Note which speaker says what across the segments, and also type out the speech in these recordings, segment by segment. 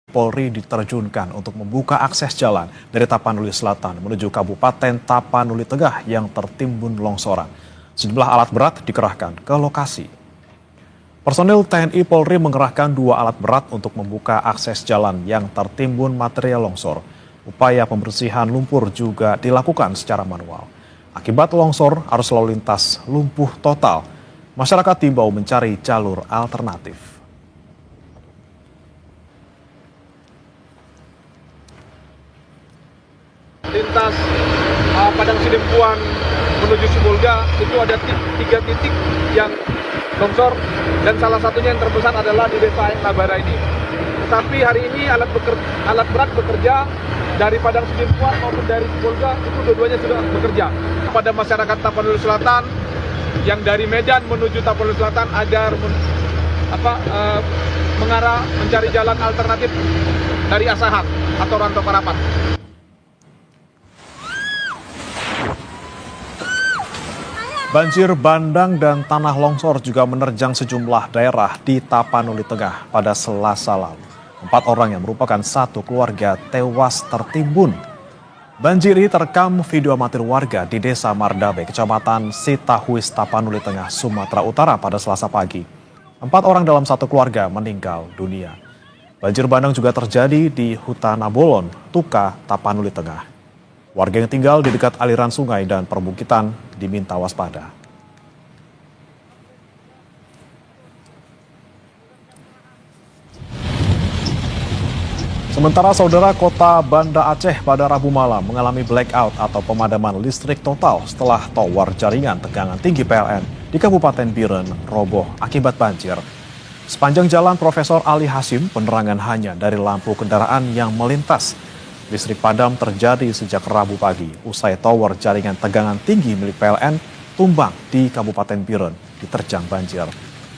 Speaker 1: Polri diterjunkan untuk membuka akses jalan dari Tapanuli Selatan menuju Kabupaten Tapanuli Tengah yang tertimbun longsoran. Sejumlah alat berat dikerahkan ke lokasi. Personil TNI Polri mengerahkan 2 alat berat untuk membuka akses jalan yang tertimbun material longsor. Upaya pembersihan lumpur juga dilakukan secara manual. Akibat longsor, arus lalu lintas lumpuh total. Masyarakat diimbau mencari jalur alternatif.
Speaker 2: Lintas Padang Sidempuan menuju Sibolga itu ada 3 titik yang longsor dan salah satunya yang terbesar adalah di desa Nabara ini. Tetapi hari ini alat berat bekerja dari Padang Sidempuan maupun dari Sibolga itu dua-duanya sudah bekerja. Pada masyarakat Tapanuli Selatan yang dari Medan menuju Tapanuli Selatan agar mengarah mencari jalan alternatif dari Asahan atau Rantau Karapat.
Speaker 1: Banjir bandang dan tanah longsor juga menerjang sejumlah daerah di Tapanuli Tengah pada Selasa lalu. 4 orang yang merupakan satu keluarga tewas tertimbun. Banjir ini terekam video amatir warga di Desa Mardabe, Kecamatan Sitahuis, Tapanuli Tengah, Sumatera Utara pada Selasa pagi. 4 orang dalam satu keluarga meninggal dunia. Banjir bandang juga terjadi di Hutanabolon, Tuka, Tapanuli Tengah. Warga yang tinggal di dekat aliran sungai dan perbukitan diminta waspada. Sementara saudara, kota Banda Aceh pada Rabu malam mengalami blackout atau pemadaman listrik total setelah tower jaringan tegangan tinggi PLN di Kabupaten Biren roboh akibat banjir. Sepanjang jalan Profesor Ali Hasim, penerangan hanya dari lampu kendaraan yang melintas. Listrik padam terjadi sejak Rabu pagi usai tower jaringan tegangan tinggi milik PLN tumbang di Kabupaten Biren diterjang banjir.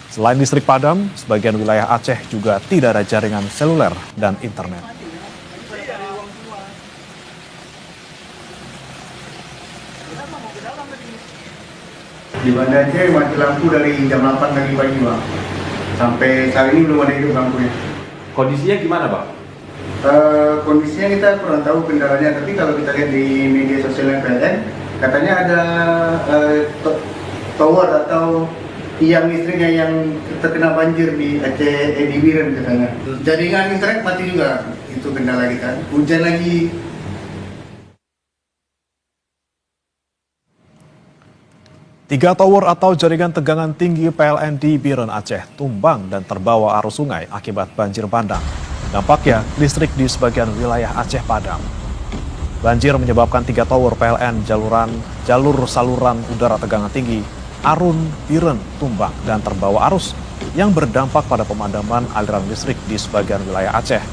Speaker 1: Selain listrik padam, sebagian wilayah Aceh juga tidak ada jaringan seluler dan internet.
Speaker 3: Di Banda Aceh mati lampu dari jam 8 pagi Bang. Sampai saat ini belum ada hidup lampunya.
Speaker 4: Kondisinya gimana, Pak?
Speaker 3: Kondisinya kita kurang tahu kendalanya, tapi kalau kita lihat di media sosial PLN, katanya ada tower atau tiang listriknya yang terkena banjir di Aceh, di Biren katanya. Jaringan internet mati juga, itu kendala kita. Hujan lagi.
Speaker 1: Tiga tower atau jaringan tegangan tinggi PLN di Biren Aceh tumbang dan terbawa arus sungai akibat banjir bandang. Dampaknya, listrik di sebagian wilayah Aceh padam. Banjir menyebabkan 3 tower PLN jalur saluran udara tegangan tinggi Arun Biren tumbang dan terbawa arus yang berdampak pada pemadaman aliran listrik di sebagian wilayah Aceh.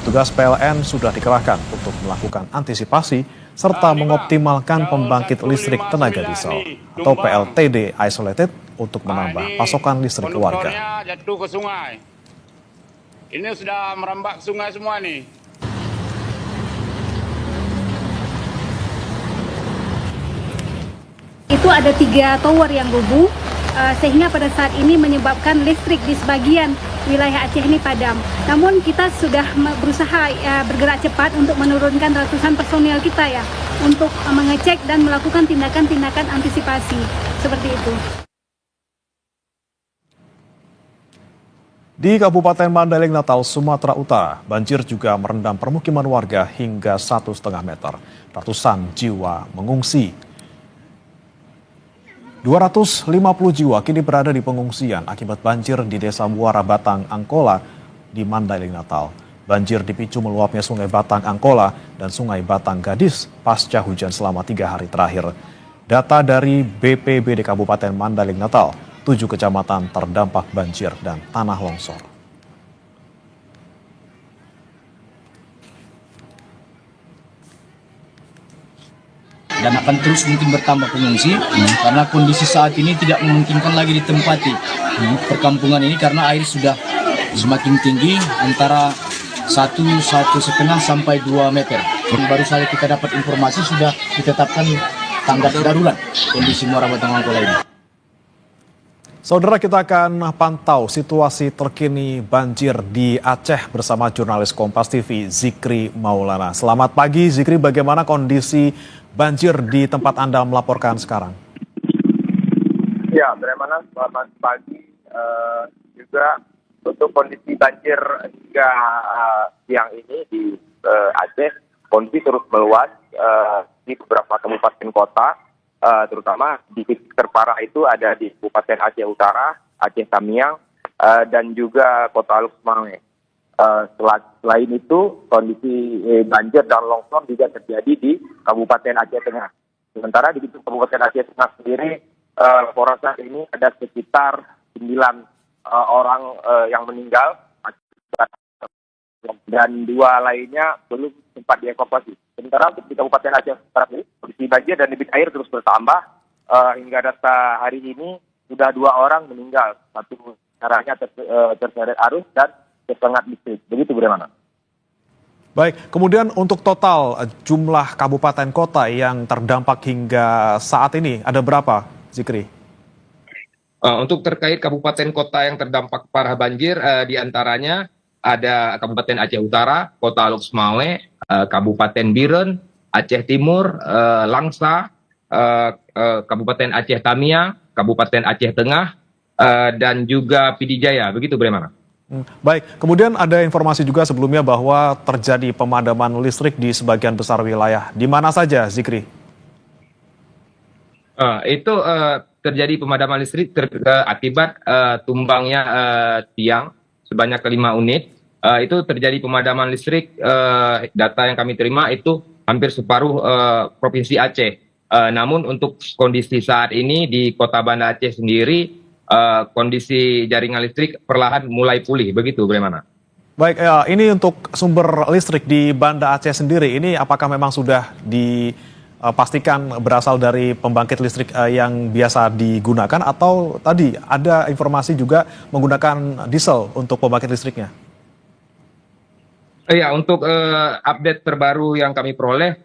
Speaker 1: Tugas PLN sudah dikerahkan untuk melakukan antisipasi serta mengoptimalkan pembangkit listrik tenaga diesel atau PLTD isolated untuk menambah pasokan listrik ke warga.
Speaker 5: Jatuh ke sungai. Ini sudah merambak sungai semua nih.
Speaker 6: Itu ada 3 tower yang rubuh, sehingga pada saat ini menyebabkan listrik di sebagian wilayah Aceh ini padam. Namun kita sudah berusaha bergerak cepat untuk menurunkan ratusan personil kita ya, untuk mengecek dan melakukan tindakan-tindakan antisipasi seperti itu.
Speaker 1: Di Kabupaten Mandailing Natal, Sumatera Utara, banjir juga merendam permukiman warga hingga 1,5 meter. Ratusan jiwa mengungsi. 250 jiwa kini berada di pengungsian akibat banjir di Desa Muara Batang, Angkola di Mandailing Natal. Banjir dipicu meluapnya Sungai Batang Angkola dan Sungai Batang Gadis pasca hujan selama 3 hari terakhir. Data dari BPBD Kabupaten Mandailing Natal, 7 kecamatan terdampak banjir dan tanah longsor.
Speaker 7: Dan akan terus mungkin bertambah pengungsi karena kondisi saat ini tidak memungkinkan lagi ditempati perkampungan ini karena air sudah semakin tinggi antara 1,5 sampai 2 meter. Baru saja kita dapat informasi sudah ditetapkan tanggap darurat kondisi Muara Batang Angkola ini.
Speaker 1: Saudara, kita akan pantau situasi terkini banjir di Aceh bersama jurnalis Kompas TV Zikri Maulana. Selamat pagi Zikri, bagaimana kondisi banjir di tempat Anda melaporkan sekarang?
Speaker 8: Ya, bagaimana selamat pagi juga untuk kondisi banjir hingga siang ini di Aceh, kondisi terus meluas di beberapa kabupaten kota. Terutama di titik terparah itu ada di Kabupaten Aceh Utara, Aceh Tamiang, dan juga Kota Luk Semawe. Selain itu, kondisi banjir dan longsor juga terjadi di Kabupaten Aceh Tengah. Sementara di Kabupaten Aceh Tengah sendiri, laporan saat ini ada sekitar 9 orang yang meninggal, dan 2 lainnya belum sempat dievakuasi. Sementara di Kabupaten Aceh Utara ini, kondisi banjir dan debit air terus bertambah. Hingga data hari ini sudah 2 orang meninggal. Satu caranya terseret arus dan tersengat listrik. Begitu bagaimana?
Speaker 1: Baik, kemudian untuk total jumlah kabupaten kota yang terdampak hingga saat ini ada berapa, Zikri?
Speaker 9: Untuk terkait kabupaten kota yang terdampak parah banjir, diantaranya ada Kabupaten Aceh Utara, Kota Luk Semawe, Kabupaten Biren, Aceh Timur, Langsa, Kabupaten Aceh Tamiang, Kabupaten Aceh Tengah, dan juga Pidi Jaya. Begitu bagaimana?
Speaker 1: Baik, kemudian ada informasi juga sebelumnya bahwa terjadi pemadaman listrik di sebagian besar wilayah. Di mana saja, Zikri?
Speaker 9: Itu terjadi pemadaman listrik akibat tumbangnya tiang sebanyak 5 unit. Itu terjadi pemadaman listrik, data yang kami terima itu hampir separuh Provinsi Aceh. Namun untuk kondisi saat ini di Kota Banda Aceh sendiri, kondisi jaringan listrik perlahan mulai pulih. Begitu, bagaimana?
Speaker 1: Baik, ini untuk sumber listrik di Banda Aceh sendiri, ini apakah memang sudah dipastikan berasal dari pembangkit listrik yang biasa digunakan, atau tadi ada informasi juga menggunakan diesel untuk pembangkit listriknya?
Speaker 9: Ya, untuk update terbaru yang kami peroleh,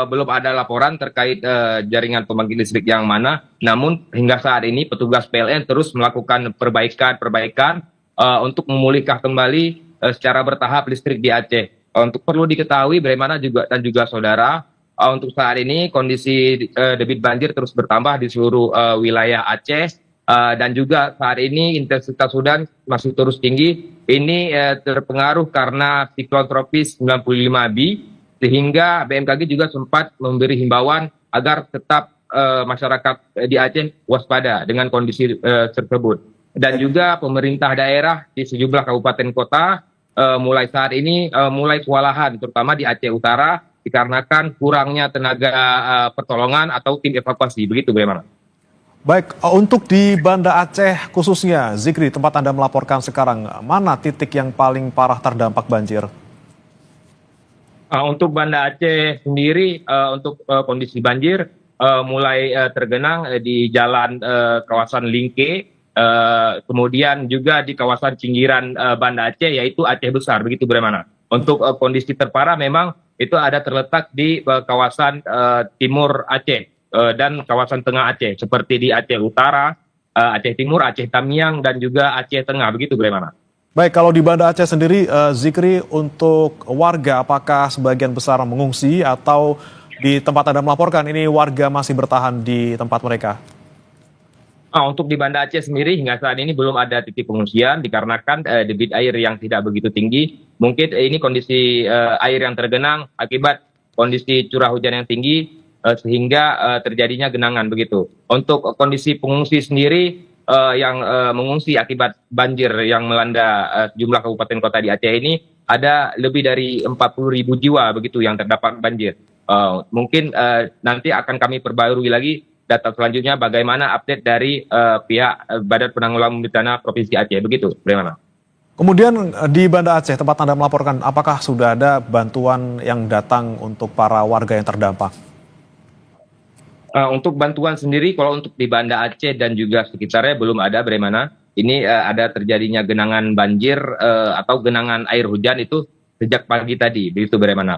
Speaker 9: belum ada laporan terkait jaringan pembangkit listrik yang mana. Namun hingga saat ini petugas PLN terus melakukan perbaikan untuk memulihkan kembali secara bertahap listrik di Aceh. Untuk perlu diketahui bagaimana juga saudara, untuk saat ini kondisi debit banjir terus bertambah di seluruh wilayah Aceh. Dan juga saat ini intensitas hujan masih terus tinggi. Ini terpengaruh karena siklon tropis 95B, sehingga BMKG juga sempat memberi himbauan agar tetap masyarakat di Aceh waspada dengan kondisi tersebut. Dan juga pemerintah daerah di sejumlah kabupaten kota mulai saat ini mulai kewalahan, terutama di Aceh Utara, dikarenakan kurangnya tenaga pertolongan atau tim evakuasi. Begitu bagaimana?
Speaker 1: Baik, untuk di Banda Aceh khususnya, Zikri, tempat Anda melaporkan sekarang, mana titik yang paling parah terdampak banjir?
Speaker 9: Untuk Banda Aceh sendiri, untuk kondisi banjir mulai tergenang di jalan kawasan Lingke, kemudian juga di kawasan pinggiran Banda Aceh, yaitu Aceh Besar. Begitu bagaimana? Untuk kondisi terparah memang itu ada terletak di kawasan timur Aceh dan kawasan tengah Aceh, seperti di Aceh Utara, Aceh Timur, Aceh Tamiang, dan juga Aceh Tengah. Begitu bagaimana?
Speaker 1: Baik, kalau di Banda Aceh sendiri, Zikri, untuk warga apakah sebagian besar mengungsi atau di tempat Anda melaporkan ini warga masih bertahan di tempat mereka?
Speaker 9: Untuk di Banda Aceh sendiri hingga saat ini belum ada titik pengungsian dikarenakan debit air yang tidak begitu tinggi. Mungkin ini kondisi air yang tergenang akibat kondisi curah hujan yang tinggi, sehingga terjadinya genangan begitu. Untuk kondisi pengungsi sendiri yang mengungsi akibat banjir yang melanda jumlah kabupaten kota di Aceh ini ada lebih dari 40.000 jiwa begitu yang terdapat banjir. Mungkin nanti akan kami perbarui lagi data selanjutnya bagaimana update dari pihak Badan Penanggulangan Bencana Provinsi Aceh. Begitu, bagaimana?
Speaker 1: Kemudian di Banda Aceh, tempat Anda melaporkan, apakah sudah ada bantuan yang datang untuk para warga yang terdampak?
Speaker 9: Untuk bantuan sendiri, kalau untuk di Banda Aceh dan juga sekitarnya belum ada, bagaimana? Ini ada terjadinya genangan banjir atau genangan air hujan itu sejak pagi tadi, begitu bagaimana?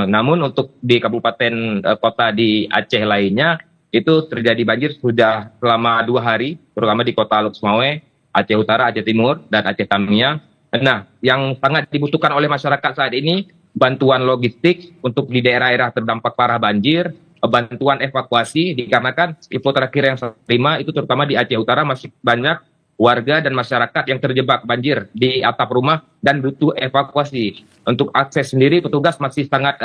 Speaker 9: Namun untuk di kabupaten kota di Aceh lainnya, itu terjadi banjir sudah selama 2 hari, terutama di kota Lok Sumawe, Aceh Utara, Aceh Timur, dan Aceh Tamiang. Nah, yang sangat dibutuhkan oleh masyarakat saat ini, bantuan logistik untuk di daerah-daerah terdampak parah banjir, bantuan evakuasi, dikarenakan info terakhir yang saya terima itu terutama di Aceh Utara masih banyak warga dan masyarakat yang terjebak banjir di atap rumah dan butuh evakuasi. Untuk akses sendiri, petugas masih sangat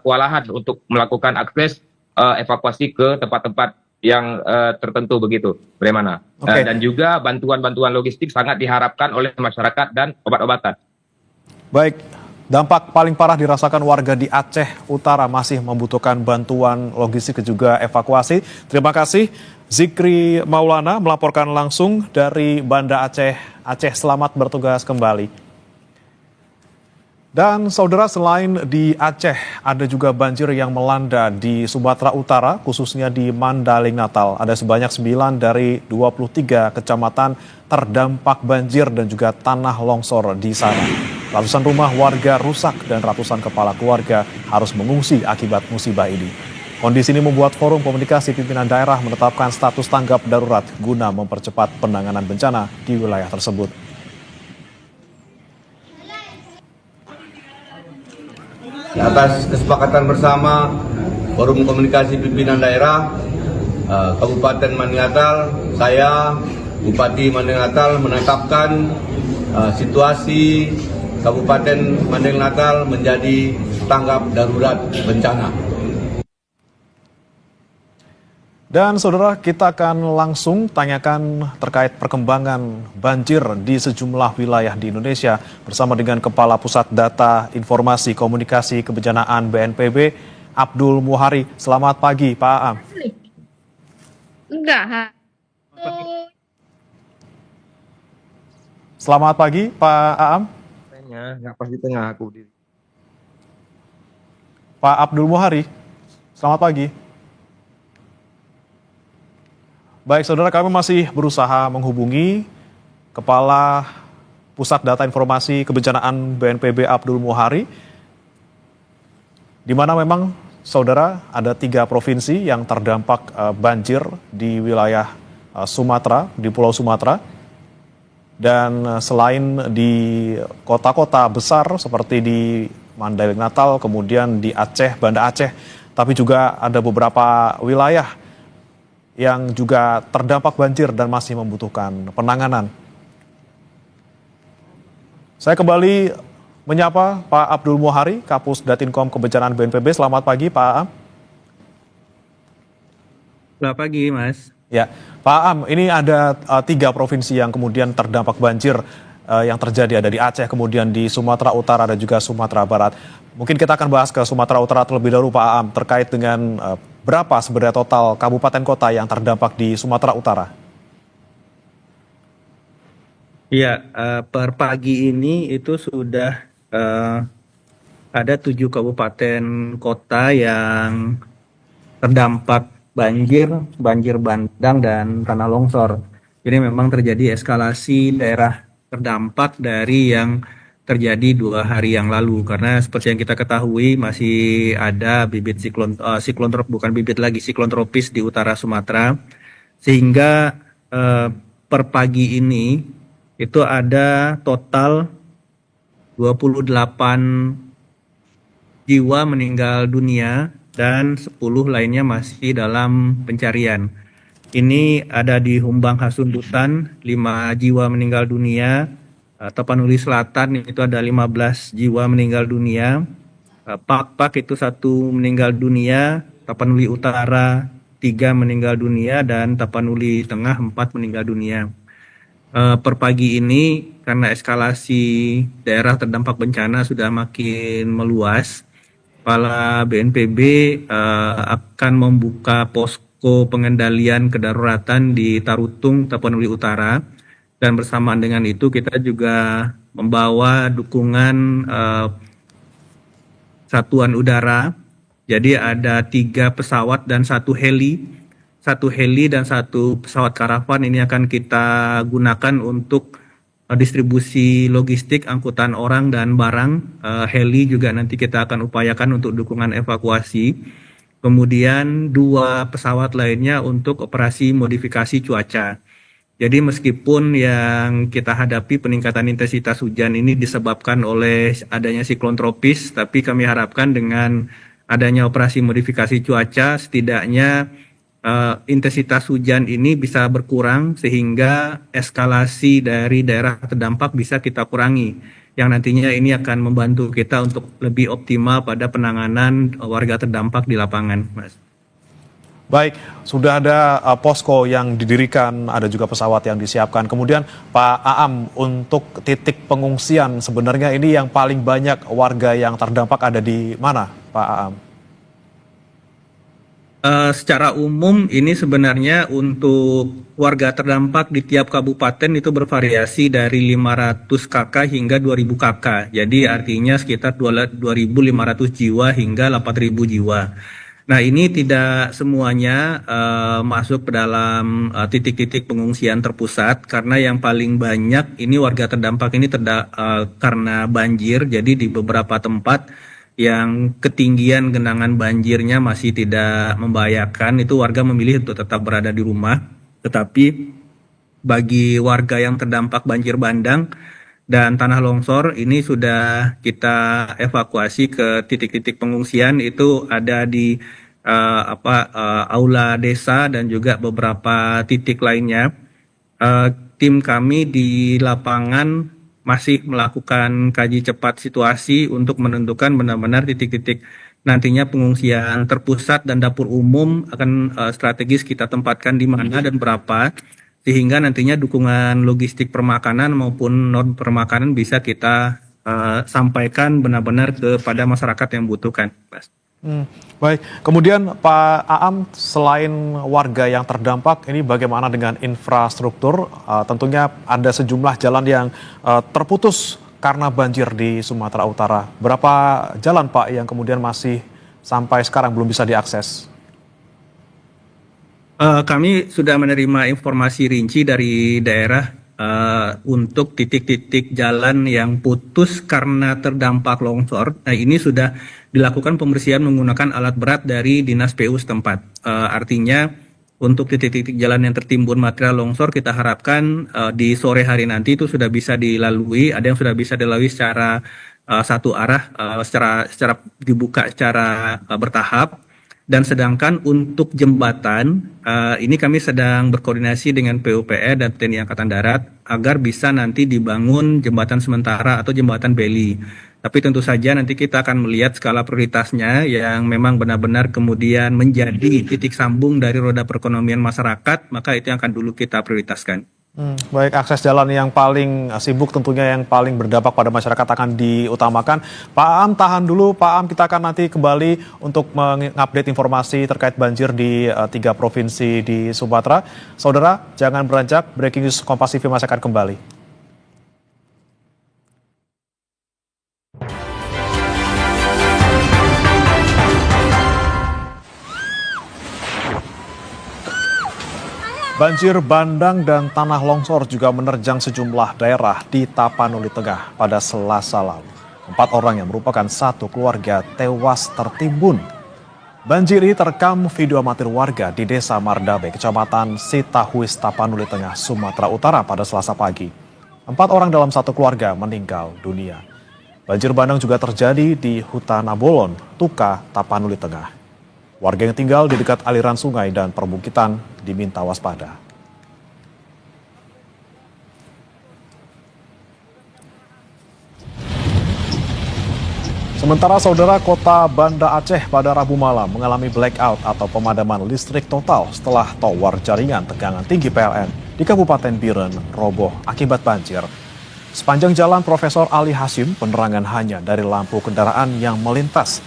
Speaker 9: kewalahan untuk melakukan akses evakuasi ke tempat-tempat yang tertentu begitu, bagaimana?
Speaker 1: Oke.
Speaker 9: Dan juga bantuan-bantuan logistik sangat diharapkan oleh masyarakat dan obat-obatan.
Speaker 1: Baik, dampak paling parah dirasakan warga di Aceh Utara, masih membutuhkan bantuan logistik dan juga evakuasi. Terima kasih Zikri Maulana melaporkan langsung dari Banda Aceh. Aceh, selamat bertugas kembali. Dan saudara, selain di Aceh, ada juga banjir yang melanda di Sumatera Utara, khususnya di Mandaling Natal. Ada sebanyak 9 dari 23 kecamatan terdampak banjir dan juga tanah longsor di sana. Ratusan rumah warga rusak dan ratusan kepala keluarga harus mengungsi akibat musibah ini. Kondisi ini membuat Forum Komunikasi Pimpinan Daerah menetapkan status tanggap darurat guna mempercepat penanganan bencana di wilayah tersebut.
Speaker 10: Atas kesepakatan bersama Forum Komunikasi Pimpinan Daerah Kabupaten Mandaling Natal, saya Bupati Mandaling Natal menetapkan situasi Kabupaten Mandaling Natal menjadi tanggap darurat bencana.
Speaker 1: Dan saudara, kita akan langsung tanyakan terkait perkembangan banjir di sejumlah wilayah di Indonesia bersama dengan Kepala Pusat Data Informasi Komunikasi Kebencanaan BNPB, Abdul Muhari. Selamat pagi, Pak Aam. Selamat pagi, Pak Aam.
Speaker 9: Nggak pas di tengah aku.
Speaker 1: Pak Abdul Muhari, selamat pagi. Baik, saudara, kami masih berusaha menghubungi Kepala Pusat Data Informasi Kebencanaan BNPB Abdul Muhari, di mana memang, saudara, ada 3 provinsi yang terdampak banjir di wilayah Sumatera, di Pulau Sumatera. Dan selain di kota-kota besar seperti di Mandaling Natal, kemudian di Aceh, Banda Aceh, tapi juga ada beberapa wilayah yang juga terdampak banjir dan masih membutuhkan penanganan. Saya kembali menyapa Pak Abdul Muhari, Kapus Datinkom Kebencanaan BNPB. Selamat pagi, Pak Aam.
Speaker 11: Selamat pagi, Mas.
Speaker 1: Ya, Pak Aam, ini ada 3 provinsi yang kemudian terdampak banjir yang terjadi, ada di Aceh, kemudian di Sumatera Utara dan juga Sumatera Barat. Mungkin kita akan bahas ke Sumatera Utara terlebih dahulu, Pak Aam, terkait dengan berapa sebenarnya total kabupaten kota yang terdampak di Sumatera Utara?
Speaker 11: Iya, per pagi ini itu sudah ada 7 kabupaten kota yang terdampak banjir bandang dan tanah longsor. Jadi memang terjadi eskalasi daerah terdampak dari yang terjadi 2 hari yang lalu, karena seperti yang kita ketahui masih ada bibit siklon tropis di utara Sumatera, sehingga per pagi ini itu ada total 28 jiwa meninggal dunia dan 10 lainnya masih dalam pencarian. Ini ada di Humbang Hasundutan 5 jiwa meninggal dunia, Tapanuli Selatan itu ada 15 jiwa meninggal dunia, Pak itu 1 meninggal dunia, Tapanuli Utara 3 meninggal dunia, dan Tapanuli Tengah 4 meninggal dunia. Per pagi ini karena eskalasi daerah terdampak bencana sudah makin meluas, Kepala BNPB akan membuka posko pengendalian kedaruratan di Tarutung, Tapanuli Utara. Dan bersamaan dengan itu kita juga membawa dukungan satuan udara. Jadi ada 3 pesawat dan 1 heli. 1 heli dan 1 pesawat karavan ini akan kita gunakan untuk distribusi logistik, angkutan orang dan barang. Heli juga nanti kita akan upayakan untuk dukungan evakuasi. kemudian 2 pesawat lainnya untuk operasi modifikasi cuaca. Jadi meskipun yang kita hadapi peningkatan intensitas hujan ini disebabkan oleh adanya siklon tropis, tapi kami harapkan dengan adanya operasi modifikasi cuaca setidaknya intensitas hujan ini bisa berkurang sehingga eskalasi dari daerah terdampak bisa kita kurangi. Yang nantinya ini akan membantu kita untuk lebih optimal pada penanganan warga terdampak di lapangan, Mas.
Speaker 1: Baik, sudah ada posko yang didirikan, ada juga pesawat yang disiapkan. Kemudian Pak Aam, untuk titik pengungsian sebenarnya ini yang paling banyak warga yang terdampak ada di mana, Pak Aam?
Speaker 11: Secara umum ini sebenarnya untuk warga terdampak di tiap kabupaten itu bervariasi dari 500 KK hingga 2000 KK. Jadi artinya sekitar 2.500 jiwa hingga 8.000 jiwa. Nah, ini tidak semuanya masuk ke dalam titik-titik pengungsian terpusat karena yang paling banyak ini warga terdampak ini karena banjir. Jadi di beberapa tempat yang ketinggian genangan banjirnya masih tidak membahayakan, itu warga memilih untuk tetap berada di rumah. Tetapi bagi warga yang terdampak banjir bandang dan tanah longsor ini sudah kita evakuasi ke titik-titik pengungsian, itu ada di aula desa dan juga beberapa titik lainnya. Tim kami di lapangan masih melakukan kaji cepat situasi untuk menentukan benar-benar titik-titik nantinya pengungsian terpusat dan dapur umum akan strategis kita tempatkan di mana dan berapa, sehingga nantinya dukungan logistik permakanan maupun non permakanan bisa kita sampaikan benar-benar kepada masyarakat yang membutuhkan, Mas.
Speaker 1: Baik, kemudian Pak Aam, selain warga yang terdampak, ini bagaimana dengan infrastruktur? Tentunya ada sejumlah jalan yang terputus karena banjir di Sumatera Utara. Berapa jalan Pak yang kemudian masih sampai sekarang belum bisa diakses?
Speaker 11: Kami sudah menerima informasi rinci dari daerah untuk titik-titik jalan yang putus karena terdampak longsor. Nah, ini sudah dilakukan pembersihan menggunakan alat berat dari Dinas PU setempat. Artinya untuk titik-titik jalan yang tertimbun material longsor kita harapkan di sore hari nanti itu sudah bisa dilalui. Ada yang sudah bisa dilalui secara satu arah, secara dibuka secara bertahap. Dan sedangkan untuk jembatan, ini kami sedang berkoordinasi dengan PUPR dan TNI Angkatan Darat agar bisa nanti dibangun jembatan sementara atau jembatan beli. Tapi tentu saja nanti kita akan melihat skala prioritasnya yang memang benar-benar kemudian menjadi titik sambung dari roda perekonomian masyarakat, maka itu yang akan dulu kita prioritaskan.
Speaker 1: Baik, akses jalan yang paling sibuk tentunya yang paling berdampak pada masyarakat akan diutamakan. Pak Aam, tahan dulu. Pak Aam, kita akan nanti kembali untuk mengupdate informasi terkait banjir di 3 provinsi di Sumatera. Saudara, jangan beranjak. Breaking News Kompas TV masih akan kembali. Banjir bandang dan tanah longsor juga menerjang sejumlah daerah di Tapanuli Tengah pada Selasa lalu. 4 orang yang merupakan satu keluarga tewas tertimbun. Banjir ini terekam video amatir warga di Desa Mardabe, Kecamatan Sitahuis, Tapanuli Tengah, Sumatera Utara pada Selasa pagi. 4 orang dalam satu keluarga meninggal dunia. Banjir bandang juga terjadi di Hutan Abolon, Tuka, Tapanuli Tengah. Warga yang tinggal di dekat aliran sungai dan perbukitan diminta waspada. Sementara saudara, kota Banda Aceh pada Rabu malam mengalami blackout atau pemadaman listrik total setelah tower jaringan tegangan tinggi PLN di Kabupaten Biren roboh akibat banjir. Sepanjang jalan Profesor Ali Hasyim, penerangan hanya dari lampu kendaraan yang melintas.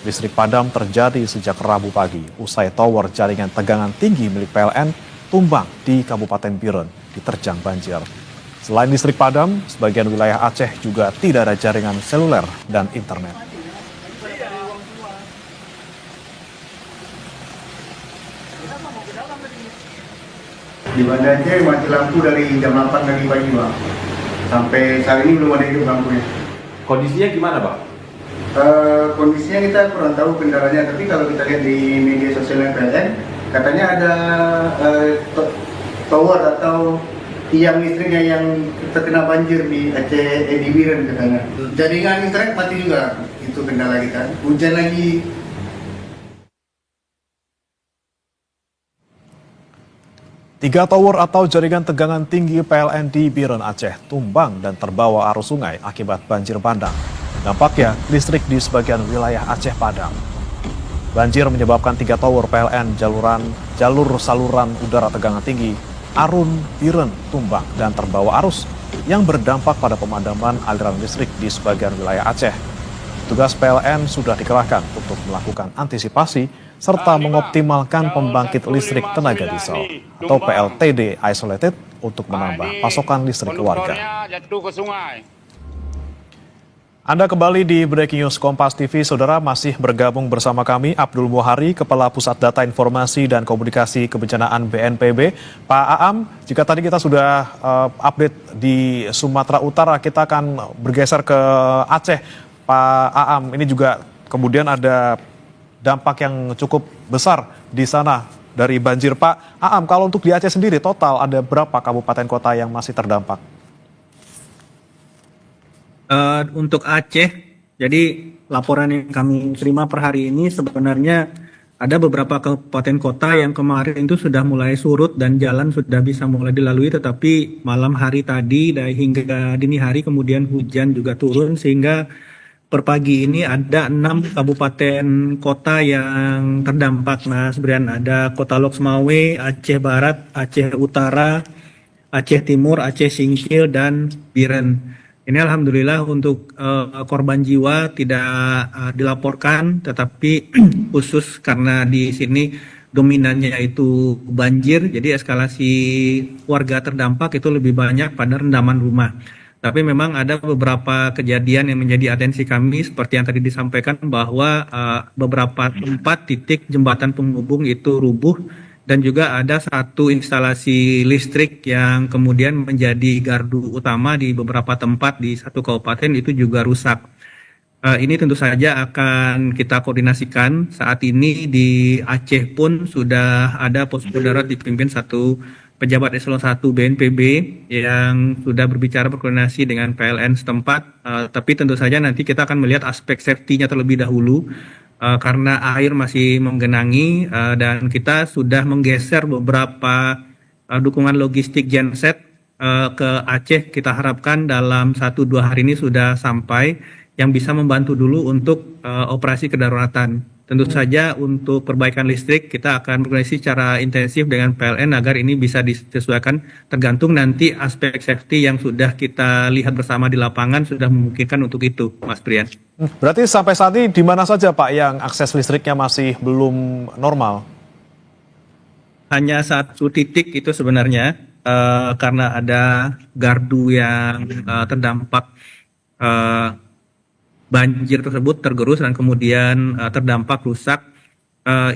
Speaker 1: Listrik padam terjadi sejak Rabu pagi usai tower jaringan tegangan tinggi milik PLN tumbang di Kabupaten Biren diterjang banjir. Selain listrik padam, sebagian wilayah Aceh juga tidak ada jaringan seluler dan internet.
Speaker 3: Di Banda Aceh mati lampu dari jam 8 dari pagi, Bang. Sampai saat ini belum ada hidup lampunya.
Speaker 4: Kondisinya gimana, Bang?
Speaker 3: Kondisinya kita kurang tahu kendalanya, tapi kalau kita lihat di media sosial PLN, katanya ada tower atau tiang listriknya yang terkena banjir di Aceh Ediwiren katanya. Jaringan internet mati juga, itu kendala kita. Hujan lagi.
Speaker 1: Tiga tower atau jaringan tegangan tinggi PLN di Biren Aceh tumbang dan terbawa arus sungai akibat banjir bandang. Dampaknya listrik di sebagian wilayah Aceh padam. Banjir menyebabkan 3 tower PLN jalur saluran udara tegangan tinggi Arun Biren tumbang dan terbawa arus yang berdampak pada pemadaman aliran listrik di sebagian wilayah Aceh. Tugas PLN sudah dikerahkan untuk melakukan antisipasi serta mengoptimalkan pembangkit listrik tenaga diesel atau PLTD isolated untuk menambah pasokan listrik ke warga. Anda kembali di Breaking News Kompas TV, Saudara. Masih bergabung bersama kami Abdul Muhari, Kepala Pusat Data Informasi dan Komunikasi Kebencanaan BNPB. Pak Aam, jika tadi kita sudah update di Sumatera Utara, kita akan bergeser ke Aceh. Pak Aam, ini juga kemudian ada dampak yang cukup besar di sana dari banjir. Pak Aam, kalau untuk di Aceh sendiri total ada berapa kabupaten kota yang masih terdampak?
Speaker 11: Untuk Aceh, jadi laporan yang kami terima per hari ini sebenarnya ada beberapa kabupaten kota yang kemarin itu sudah mulai surut dan jalan sudah bisa mulai dilalui, tetapi malam hari tadi dan hingga dini hari kemudian hujan juga turun sehingga per pagi ini ada 6 kabupaten kota yang terdampak. Nah, sebenarnya ada Kota Lok Semawe, Aceh Barat, Aceh Utara, Aceh Timur, Aceh Singkil, dan Biren. Ini alhamdulillah untuk korban jiwa tidak dilaporkan, tetapi khusus karena di sini dominannya itu banjir, jadi eskalasi warga terdampak itu lebih banyak pada rendaman rumah. Tapi memang ada beberapa kejadian yang menjadi atensi kami seperti yang tadi disampaikan bahwa beberapa tempat titik jembatan penghubung itu rubuh dan juga ada satu instalasi listrik yang kemudian menjadi gardu utama di beberapa tempat di satu kabupaten itu juga rusak. Ini tentu saja akan kita koordinasikan. Saat ini di Aceh pun sudah ada posko darurat dipimpin satu pejabat eselon 1 BNPB yang sudah berbicara berkoordinasi dengan PLN setempat. Tapi tentu saja nanti kita akan melihat aspek safety-nya terlebih dahulu. Karena air masih menggenangi dan kita sudah menggeser beberapa dukungan logistik genset ke Aceh. Kita harapkan dalam 1-2 hari ini sudah sampai yang bisa membantu dulu untuk operasi kedaruratan. Tentu saja untuk perbaikan listrik kita akan berkoordinasi secara intensif dengan PLN agar ini bisa disesuaikan tergantung nanti aspek safety yang sudah kita lihat bersama di lapangan sudah memungkinkan untuk itu, Mas Brian.
Speaker 1: Berarti sampai saat ini di mana saja Pak yang akses listriknya masih belum normal?
Speaker 11: Hanya satu titik itu sebenarnya karena ada gardu yang terdampak banjir tersebut tergerus dan kemudian terdampak rusak.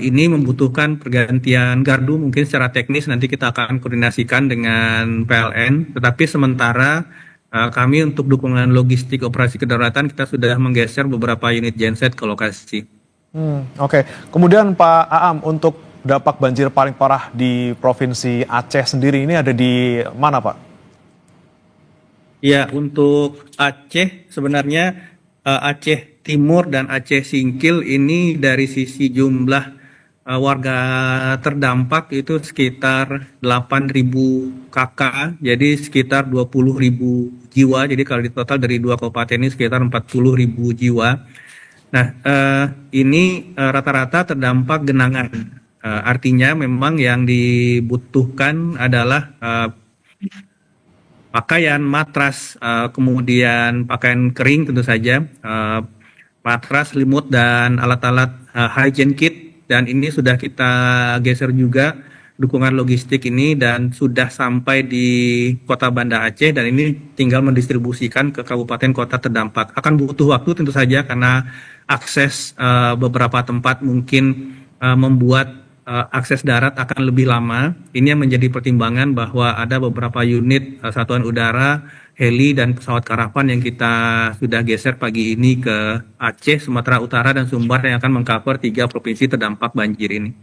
Speaker 11: Ini membutuhkan pergantian gardu mungkin secara teknis nanti kita akan koordinasikan dengan PLN. Tetapi sementara kami untuk dukungan logistik operasi kedaruratan kita sudah menggeser beberapa unit genset ke lokasi.
Speaker 1: Oke. Kemudian Pak Aam, untuk dampak banjir paling parah di Provinsi Aceh sendiri ini ada di mana Pak?
Speaker 11: Ya, untuk Aceh sebenarnya Aceh Timur dan Aceh Singkil ini dari sisi jumlah warga terdampak itu sekitar 8.000 KK, jadi sekitar 20.000 jiwa. Jadi kalau di total dari 2 kabupaten ini sekitar 40.000 jiwa. Nah, ini rata-rata terdampak genangan. Artinya memang yang dibutuhkan adalah pakaian, matras, kemudian pakaian kering tentu saja, matras, selimut, dan alat-alat hygiene kit. Dan ini sudah kita geser juga dukungan logistik ini dan sudah sampai di Kota Banda Aceh dan ini tinggal mendistribusikan ke kabupaten kota terdampak. Akan butuh waktu tentu saja karena akses beberapa tempat mungkin membuat akses darat akan lebih lama. Ini yang menjadi pertimbangan bahwa ada beberapa unit satuan udara, heli dan pesawat karavan yang kita sudah geser pagi ini ke Aceh, Sumatera Utara dan Sumbar yang akan mengcover 3 provinsi terdampak banjir ini.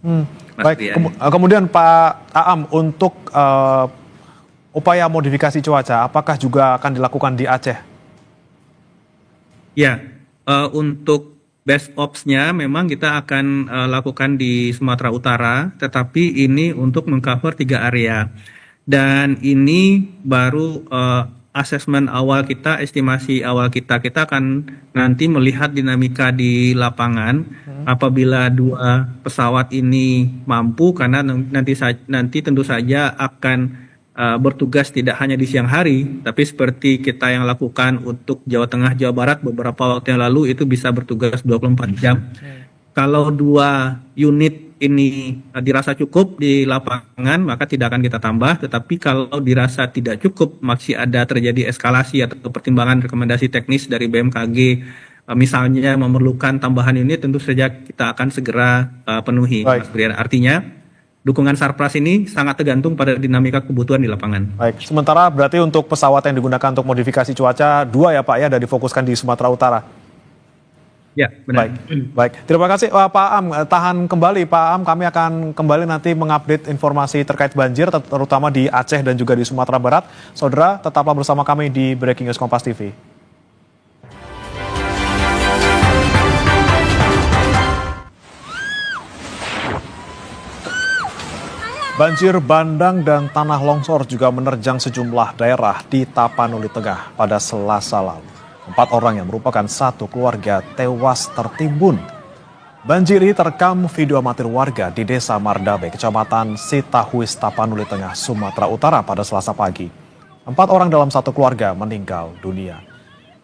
Speaker 1: Baik, kemudian Pak Aam, untuk upaya modifikasi cuaca, apakah juga akan dilakukan di Aceh?
Speaker 11: Ya, untuk base ops-nya memang kita akan lakukan di Sumatera Utara, tetapi ini untuk mengcover 3 area. Dan ini baru asesmen awal kita, estimasi awal kita akan nanti melihat dinamika di lapangan. Apabila 2 pesawat ini mampu, karena nanti tentu saja akan bertugas tidak hanya di siang hari, tapi seperti kita yang lakukan untuk Jawa Tengah, Jawa Barat beberapa waktu yang lalu itu bisa bertugas 24 jam. Kalau 2 unit ini dirasa cukup di lapangan, maka tidak akan kita tambah. Tetapi kalau dirasa tidak cukup, masih ada terjadi eskalasi atau pertimbangan rekomendasi teknis dari BMKG, misalnya memerlukan tambahan unit, tentu saja kita akan segera penuhi. Mas Brian. Artinya, dukungan Sarpras ini sangat tergantung pada dinamika kebutuhan di lapangan.
Speaker 1: Baik, sementara berarti untuk pesawat yang digunakan untuk modifikasi cuaca 2 ya Pak ya, dan difokuskan di Sumatera Utara.
Speaker 11: Ya, benar.
Speaker 1: Baik. Terima kasih Pak Am. Tahan kembali Pak Am, kami akan kembali nanti mengupdate informasi terkait banjir, terutama di Aceh dan juga di Sumatera Barat. Saudara, tetaplah bersama kami di Breaking News Kompas TV. Banjir bandang dan tanah longsor juga menerjang sejumlah daerah di Tapanuli Tengah pada Selasa lalu. 4 orang yang merupakan satu keluarga tewas tertimbun. Banjir ini terekam video amatir warga di Desa Mardabe, Kecamatan Sitahuis, Tapanuli Tengah, Sumatera Utara pada Selasa pagi. 4 orang dalam satu keluarga meninggal dunia.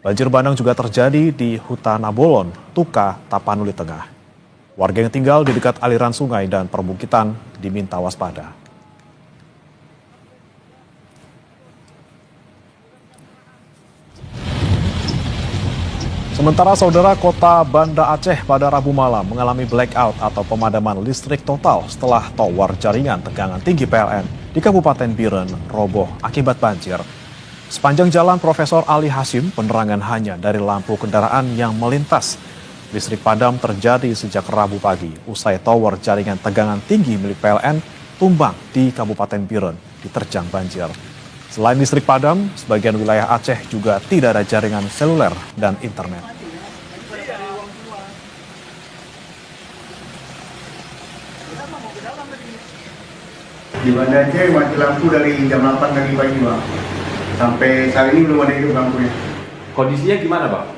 Speaker 1: Banjir bandang juga terjadi di Hutan Abolon, Tuka, Tapanuli Tengah. Warga yang tinggal di dekat aliran sungai dan perbukitan diminta waspada. Sementara saudara, kota Banda Aceh pada Rabu malam mengalami blackout atau pemadaman listrik total setelah tower jaringan tegangan tinggi PLN di Kabupaten Biren roboh akibat banjir. Sepanjang jalan Profesor Ali Hasyim, penerangan hanya dari lampu kendaraan yang melintas. Listrik padam terjadi sejak Rabu pagi usai tower jaringan tegangan tinggi milik PLN tumbang di Kabupaten Biren diterjang banjir. Selain listrik padam, sebagian wilayah Aceh juga tidak ada jaringan seluler dan internet.
Speaker 3: Di Banda Aceh mati lampu dari jam 8 tadi pagi, Bang. Sampai saat ini belum ada hidup lampunya.
Speaker 4: Kondisinya gimana, Bang?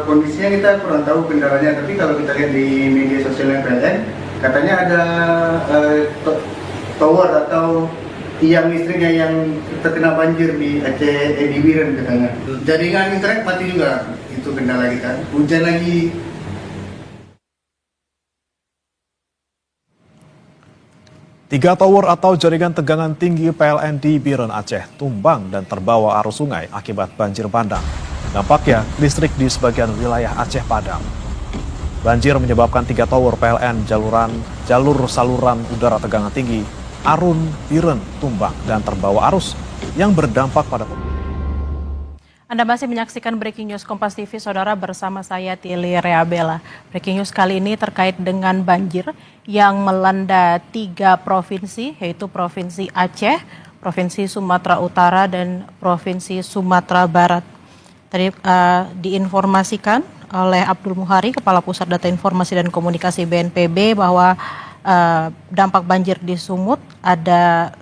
Speaker 3: Kondisinya kita kurang tahu kendalanya, tapi kalau kita lihat di media sosial PLN, katanya ada tower atau tiang listriknya yang terkena banjir di Aceh, di Biren katanya. Jaringan internet mati juga, itu kendala kita. Hujan lagi.
Speaker 1: Tiga tower atau jaringan tegangan tinggi PLN di Biren Aceh tumbang dan terbawa arus sungai akibat banjir bandang. Dampaknya listrik di sebagian wilayah Aceh padam. Banjir menyebabkan 3 tower PLN jalur saluran udara tegangan tinggi Arun Biren tumbang dan terbawa arus yang berdampak pada
Speaker 12: Anda masih menyaksikan Breaking News Kompas TV, saudara, bersama saya Tili Reabella. Breaking News kali ini terkait dengan banjir yang melanda 3 provinsi, yaitu Provinsi Aceh, Provinsi Sumatera Utara, dan Provinsi Sumatera Barat. Tadi diinformasikan oleh Abdul Muhari, Kepala Pusat Data Informasi dan Komunikasi BNPB, bahwa dampak banjir di Sumut ada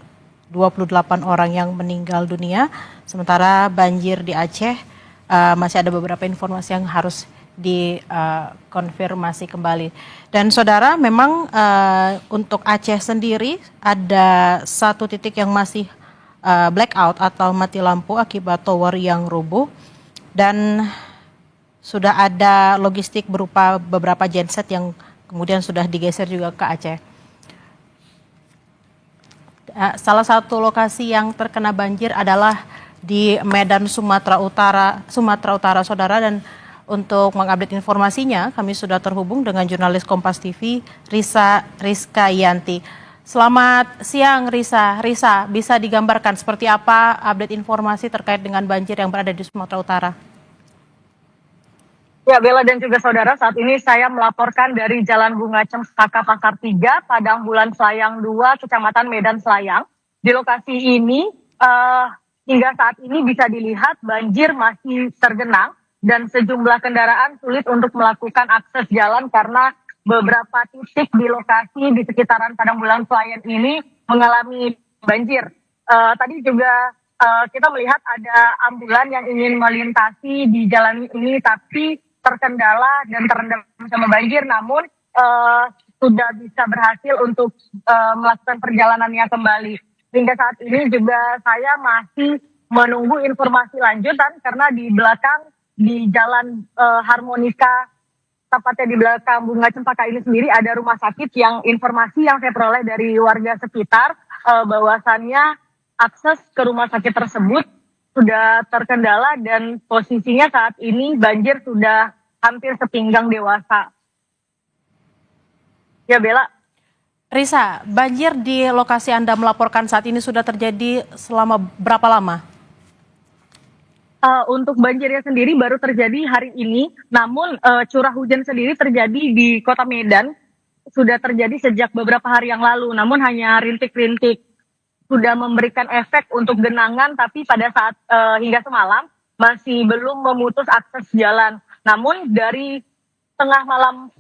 Speaker 12: 28 orang yang meninggal dunia, sementara banjir di Aceh masih ada beberapa informasi yang harus dikonfirmasi kembali. Dan saudara, memang untuk Aceh sendiri ada 1 titik yang masih blackout atau mati lampu akibat tower yang rubuh, dan sudah ada logistik berupa beberapa genset yang kemudian sudah digeser juga ke Aceh. Salah satu lokasi yang terkena banjir adalah di Medan, Sumatera Utara, saudara. Dan Untuk mengupdate informasinya, kami sudah terhubung dengan jurnalis Kompas TV, Risa Rizkyanti. Selamat siang, Risa. Risa, bisa digambarkan seperti apa update informasi terkait dengan banjir yang berada di Sumatera Utara?
Speaker 13: Ya, Bella dan juga saudara, saat ini saya melaporkan dari Jalan Bunga Cempaka Pasar 3, Padang Bulan Selayang 2, Kecamatan Medan Selayang. Di lokasi ini, hingga saat ini bisa dilihat banjir masih tergenang dan sejumlah kendaraan sulit untuk melakukan akses jalan karena beberapa titik di lokasi di sekitaran Padang Bulan Selayang ini mengalami banjir. Tadi juga kita melihat ada ambulan yang ingin melintasi di jalan ini tapi terkendala dan terendam sama banjir, namun sudah bisa berhasil untuk melakukan perjalanannya kembali. Hingga saat ini juga saya masih menunggu informasi lanjutan karena di belakang di Jalan Harmonika, tepatnya di belakang Bunga Cempaka ini sendiri ada rumah sakit yang informasi yang saya peroleh dari warga sekitar bahwasannya akses ke rumah sakit tersebut sudah terkendala dan posisinya saat ini banjir sudah hampir sepinggang dewasa. Ya, Bella.
Speaker 12: Risa, banjir di lokasi Anda melaporkan saat ini sudah terjadi selama berapa lama?
Speaker 13: Untuk banjirnya sendiri baru terjadi hari ini, namun curah hujan sendiri terjadi di Kota Medan sudah terjadi sejak beberapa hari yang lalu, namun hanya rintik-rintik. Sudah memberikan efek untuk genangan, tapi pada saat hingga semalam masih belum memutus akses jalan. Namun dari tengah malam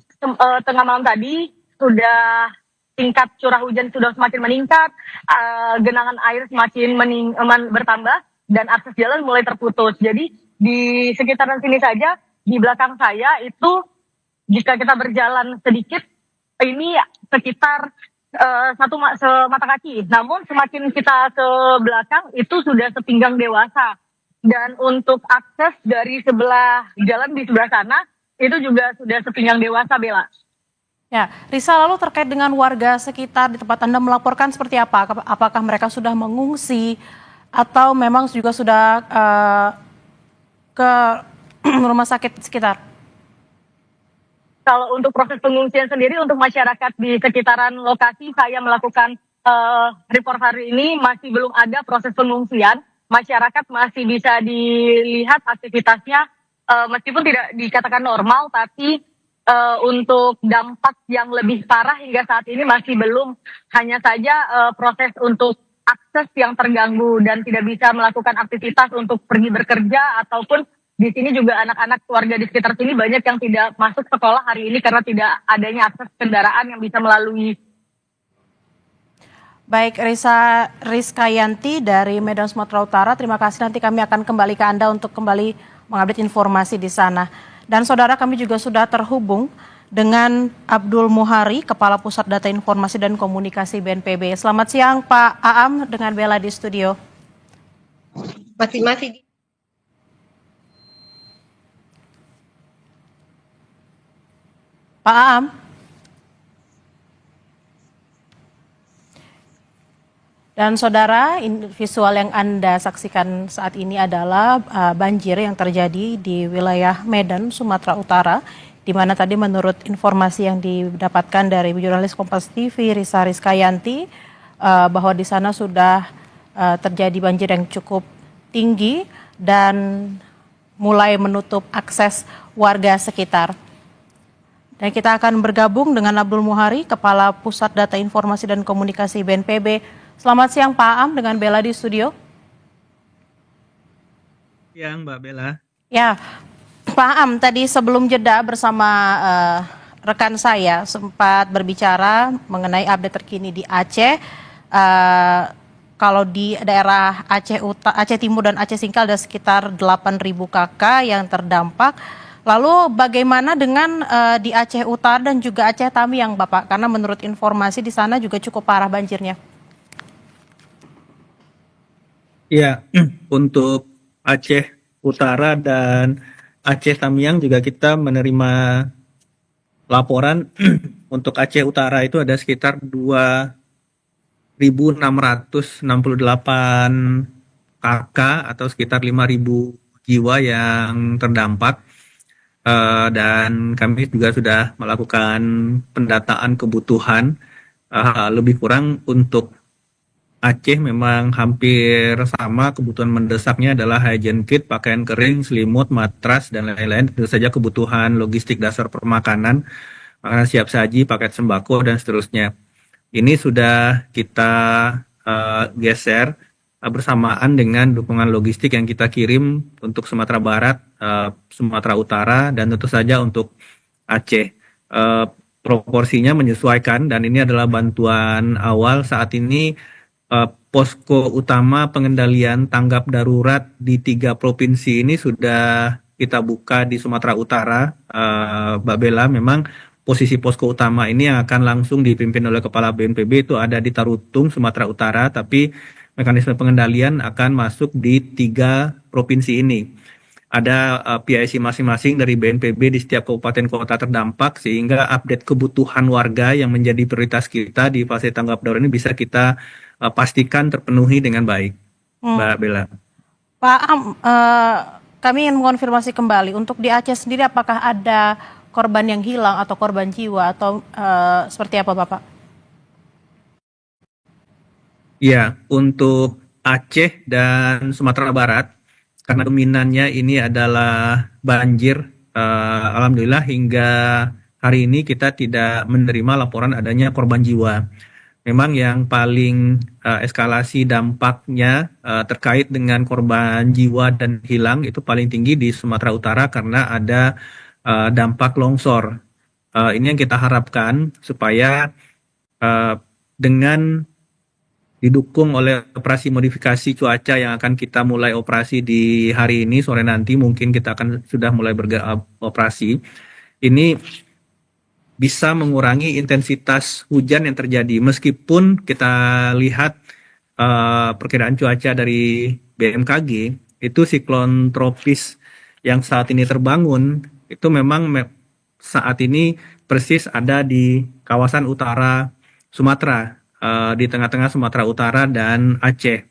Speaker 13: tadi sudah tingkat curah hujan sudah semakin meningkat, genangan air semakin bertambah dan akses jalan mulai terputus. Jadi di sekitaran sini saja, di belakang saya itu jika kita berjalan sedikit, ini sekitar semata kaki. Namun semakin kita ke belakang itu sudah sepinggang dewasa. Dan untuk akses dari sebelah jalan di sebelah sana itu juga sudah sepinggang dewasa, Bella.
Speaker 12: Ya, Risa, lalu terkait dengan warga sekitar di tempat Anda melaporkan seperti apa? Apakah mereka sudah mengungsi atau memang juga sudah ke rumah sakit sekitar?
Speaker 13: Kalau untuk proses pengungsian sendiri untuk masyarakat di sekitaran lokasi saya melakukan report hari ini masih belum ada proses pengungsian. Masyarakat masih bisa dilihat aktivitasnya meskipun tidak dikatakan normal, tapi untuk dampak yang lebih parah hingga saat ini masih belum. Hanya saja proses untuk akses yang terganggu dan tidak bisa melakukan aktivitas untuk pergi bekerja ataupun di sini juga anak-anak warga di sekitar sini banyak yang tidak masuk sekolah hari ini karena tidak adanya akses kendaraan yang bisa melalui.
Speaker 12: Baik, Risa Rizkyanti dari Medan Sumatera Utara, terima kasih. Nanti kami akan kembali ke Anda untuk kembali mengupdate informasi di sana. Dan saudara, kami juga sudah terhubung dengan Abdul Muhari, Kepala Pusat Data Informasi dan Komunikasi BNPB. Selamat siang Pak Aam, dengan Bella di studio.
Speaker 14: Masih
Speaker 12: Pak Aam. Dan saudara, visual yang Anda saksikan saat ini adalah banjir yang terjadi di wilayah Medan, Sumatera Utara, di mana tadi menurut informasi yang didapatkan dari jurnalis Kompas TV, Risa Rizkyanti, bahwa di sana sudah terjadi banjir yang cukup tinggi dan mulai menutup akses warga sekitar. Dan kita akan bergabung dengan Abdul Muhari, Kepala Pusat Data Informasi dan Komunikasi BNPB. Selamat siang Pak Aam, dengan Bella di studio.
Speaker 11: Siang Mbak Bella.
Speaker 12: Ya, Pak Aam, tadi sebelum jeda bersama rekan saya sempat berbicara mengenai update terkini di Aceh. Kalau di daerah Aceh Timur dan Aceh Singkil ada sekitar 8.000 kakak yang terdampak. Lalu bagaimana dengan di Aceh Utara dan juga Aceh Tamiang, Bapak? Karena menurut informasi di sana juga cukup parah banjirnya.
Speaker 11: Ya, untuk Aceh Utara dan Aceh Tamiang juga kita menerima laporan. Untuk Aceh Utara itu ada sekitar 2.668 kakak atau sekitar 5.000 jiwa yang terdampak. dan kami juga sudah melakukan pendataan kebutuhan lebih kurang untuk Aceh memang hampir sama. Kebutuhan mendesaknya adalah hygiene kit, pakaian kering, selimut, matras, dan lain-lain. Tentu saja kebutuhan logistik dasar permakanan, makanan siap saji, paket sembako, dan seterusnya. Ini sudah kita geser bersamaan dengan dukungan logistik yang kita kirim untuk Sumatera Barat, Sumatera Utara, dan tentu saja untuk Aceh. Proporsinya menyesuaikan, dan ini adalah bantuan awal. Saat ini posko utama pengendalian tanggap darurat di 3 provinsi ini sudah kita buka di Sumatera Utara, Mbak Bella. Memang posisi posko utama ini yang akan langsung dipimpin oleh Kepala BNPB itu ada di Tarutung, Sumatera Utara, tapi mekanisme pengendalian akan masuk di 3 provinsi ini. Ada PIC masing-masing dari BNPB di setiap kabupaten kota terdampak, sehingga update kebutuhan warga yang menjadi prioritas kita di fase tanggap darurat ini bisa kita pastikan terpenuhi dengan baik, Mbak Bella.
Speaker 12: Pak Am, kami ingin mengonfirmasi kembali, untuk di Aceh sendiri apakah ada korban yang hilang atau korban jiwa atau seperti apa Bapak?
Speaker 11: Ya, untuk Aceh dan Sumatera Barat, karena dominannya ini adalah banjir, alhamdulillah hingga hari ini kita tidak menerima laporan adanya korban jiwa. Memang yang paling eskalasi dampaknya terkait dengan korban jiwa dan hilang itu paling tinggi di Sumatera Utara karena ada dampak longsor. Ini yang kita harapkan supaya dengan didukung oleh operasi modifikasi cuaca yang akan kita mulai operasi di hari ini, sore nanti mungkin kita akan sudah mulai beroperasi. Ini bisa mengurangi intensitas hujan yang terjadi. Meskipun kita lihat perkiraan cuaca dari BMKG, itu siklon tropis yang saat ini terbangun, itu memang saat ini persis ada di kawasan utara Sumatera, di tengah-tengah Sumatera Utara dan Aceh.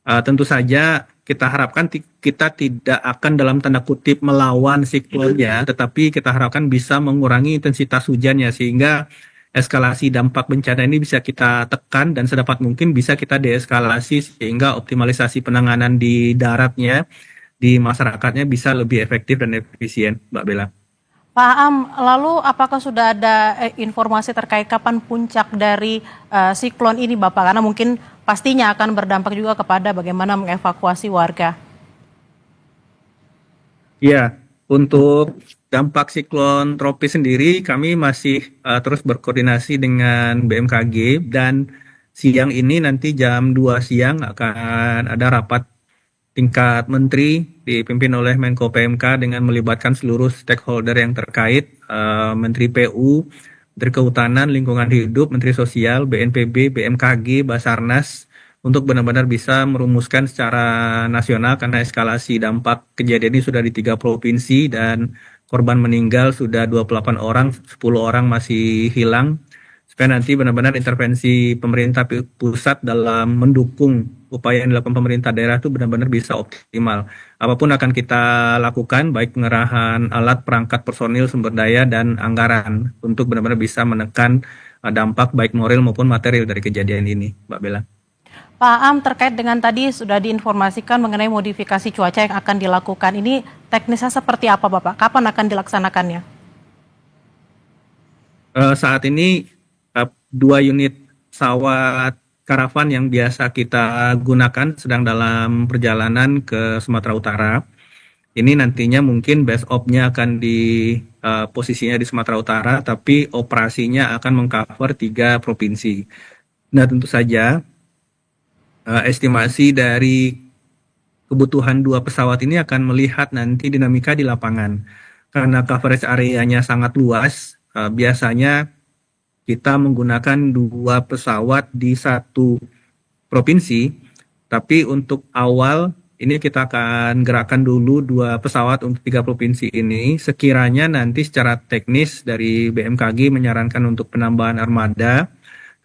Speaker 11: Tentu saja kita harapkan kita tidak akan dalam tanda kutip melawan siklonnya, tetapi kita harapkan bisa mengurangi intensitas hujannya sehingga eskalasi dampak bencana ini bisa kita tekan dan sedapat mungkin bisa kita deeskalasi sehingga optimalisasi penanganan di daratnya, di masyarakatnya bisa lebih efektif dan efisien, Mbak Bella.
Speaker 12: Pak Am, lalu apakah sudah ada informasi terkait kapan puncak dari siklon ini Bapak? Karena mungkin pastinya akan berdampak juga kepada bagaimana mengevakuasi warga.
Speaker 11: Ya, untuk dampak siklon tropis sendiri kami masih terus berkoordinasi dengan BMKG dan siang ini nanti jam 2 siang akan ada rapat tingkat menteri dipimpin oleh Menko PMK dengan melibatkan seluruh stakeholder yang terkait, Menteri PU, Menteri Kehutanan, Lingkungan Hidup, Menteri Sosial, BNPB, BMKG, Basarnas, untuk benar-benar bisa merumuskan secara nasional karena eskalasi dampak kejadian ini sudah di 3 provinsi dan korban meninggal sudah 28 orang, 10 orang masih hilang. Supaya nanti benar-benar intervensi pemerintah pusat dalam mendukung upaya yang dilakukan pemerintah daerah itu benar-benar bisa optimal. Apapun akan kita lakukan, baik pengerahan alat, perangkat, personil, sumber daya, dan anggaran untuk benar-benar bisa menekan dampak baik moral maupun material dari kejadian ini, Mbak Bella.
Speaker 12: Pak Am, terkait dengan tadi sudah diinformasikan mengenai modifikasi cuaca yang akan dilakukan. Ini teknisnya seperti apa Bapak? Kapan akan dilaksanakannya?
Speaker 11: Saat ini 2 unit pesawat karavan yang biasa kita gunakan sedang dalam perjalanan ke Sumatera Utara. Ini nantinya mungkin base op-nya akan di posisinya di Sumatera Utara, tapi operasinya akan mengcover 3 provinsi. Nah, tentu saja estimasi dari kebutuhan 2 pesawat ini akan melihat nanti dinamika di lapangan. Karena coverage areanya sangat luas, biasanya kita menggunakan 2 pesawat di 1 provinsi, tapi untuk awal ini kita akan gerakkan dulu 2 pesawat untuk 3 provinsi ini. Sekiranya nanti secara teknis dari BMKG menyarankan untuk penambahan armada,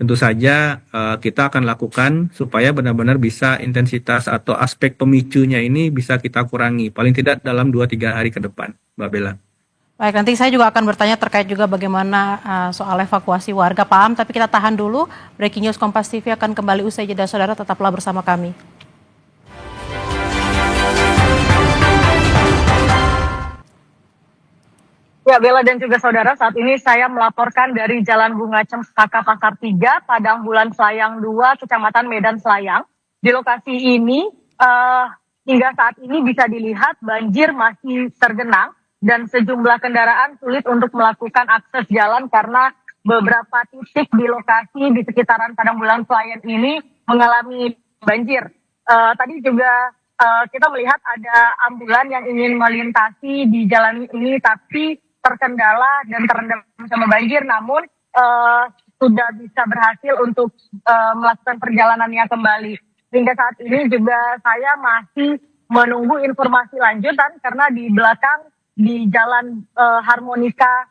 Speaker 11: tentu saja kita akan lakukan supaya benar-benar bisa intensitas atau aspek pemicunya ini bisa kita kurangi, paling tidak dalam 2-3 hari ke depan, Mbak Bella.
Speaker 12: Baik, nanti saya juga akan bertanya terkait juga bagaimana soal evakuasi warga, Pak Am, tapi kita tahan dulu. Breaking News Kompas TV akan kembali usai jeda, saudara, tetaplah bersama kami.
Speaker 13: Ya, Bella dan juga saudara, saat ini saya melaporkan dari Jalan Bunga Cempaka Pasar 3, Padang Bulan Selayang 2, Kecamatan Medan Selayang. Di lokasi ini, hingga saat ini bisa dilihat banjir masih tergenang dan sejumlah kendaraan sulit untuk melakukan akses jalan karena beberapa titik di lokasi di sekitaran Padang Bulan Selayang ini mengalami banjir. Tadi juga kita melihat ada ambulan yang ingin melintasi di jalan ini tapi terkendala dan terendam sama banjir, namun sudah bisa berhasil untuk melakukan perjalanannya kembali. Hingga saat ini juga saya masih menunggu informasi lanjutan karena di belakang di Jalan Harmonika,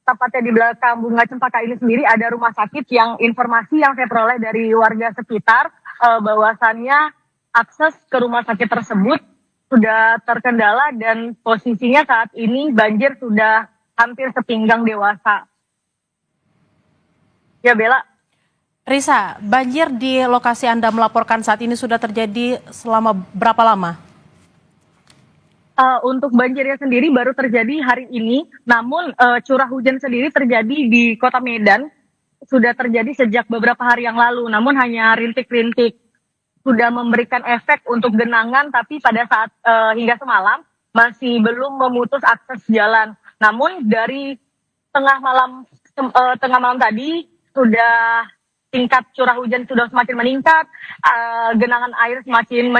Speaker 13: tepatnya di belakang Bunga Cempaka ini sendiri ada rumah sakit yang informasi yang saya peroleh dari warga sekitar bahwasannya akses ke rumah sakit tersebut sudah terkendala dan posisinya saat ini banjir sudah hampir sepinggang dewasa. Ya, Bella.
Speaker 12: Risa, banjir di lokasi Anda melaporkan saat ini sudah terjadi selama berapa lama?
Speaker 13: Untuk banjirnya sendiri baru terjadi hari ini, namun curah hujan sendiri terjadi di Kota Medan sudah terjadi sejak beberapa hari yang lalu, namun hanya rintik-rintik. Sudah memberikan efek untuk genangan, tapi pada saat hingga semalam masih belum memutus akses jalan. Namun dari tengah malam tadi sudah tingkat curah hujan sudah semakin meningkat, genangan air semakin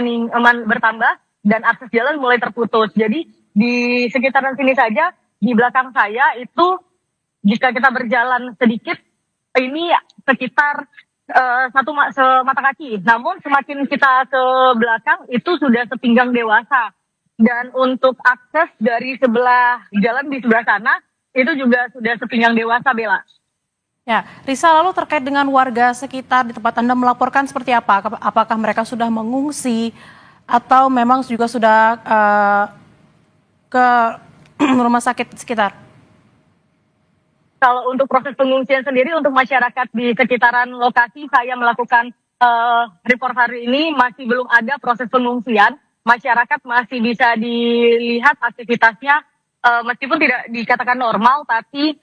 Speaker 13: bertambah dan akses jalan mulai terputus. Jadi di sekitaran sini saja, di belakang saya itu jika kita berjalan sedikit, ini sekitar semata kaki. Namun semakin kita ke belakang itu sudah sepinggang dewasa. Dan untuk akses dari sebelah jalan di sebelah sana itu juga sudah sepinggang dewasa, Bella.
Speaker 12: Ya, Risa, lalu terkait dengan warga sekitar di tempat Anda melaporkan seperti apa? Apakah mereka sudah mengungsi atau memang juga sudah ke rumah sakit sekitar?
Speaker 13: Kalau untuk proses pengungsian sendiri untuk masyarakat di sekitaran lokasi saya melakukan report hari ini masih belum ada proses pengungsian. Masyarakat masih bisa dilihat aktivitasnya meskipun tidak dikatakan normal, tapi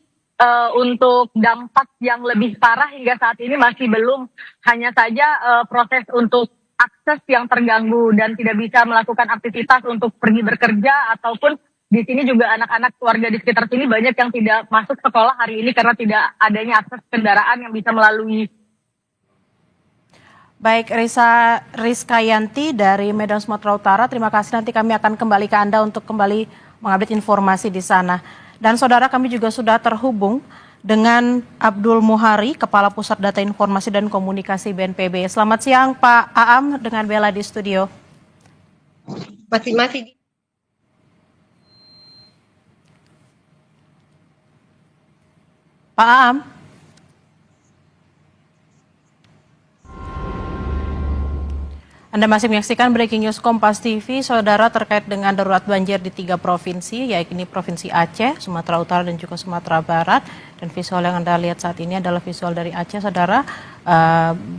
Speaker 13: untuk dampak yang lebih parah hingga saat ini masih belum. Hanya saja proses untuk akses yang terganggu dan tidak bisa melakukan aktivitas untuk pergi bekerja ataupun di sini juga anak-anak warga di sekitar sini banyak yang tidak masuk sekolah hari ini karena tidak adanya akses kendaraan yang bisa melalui.
Speaker 12: Baik, Rizkayanti dari Medan Sumatera Utara, terima kasih. Nanti kami akan kembali ke Anda untuk kembali mengupdate informasi di sana. Dan saudara, kami juga sudah terhubung dengan Abdul Muhari, Kepala Pusat Data Informasi dan Komunikasi BNPB. Selamat siang Pak Aam, dengan Bella di studio.
Speaker 14: Masih.
Speaker 12: Pak Aam. Anda masih menyaksikan Breaking News Kompas TV, saudara, terkait dengan darurat banjir di 3 provinsi, yaitu Provinsi Aceh, Sumatera Utara, dan juga Sumatera Barat. Dan visual yang Anda lihat saat ini adalah visual dari Aceh, saudara.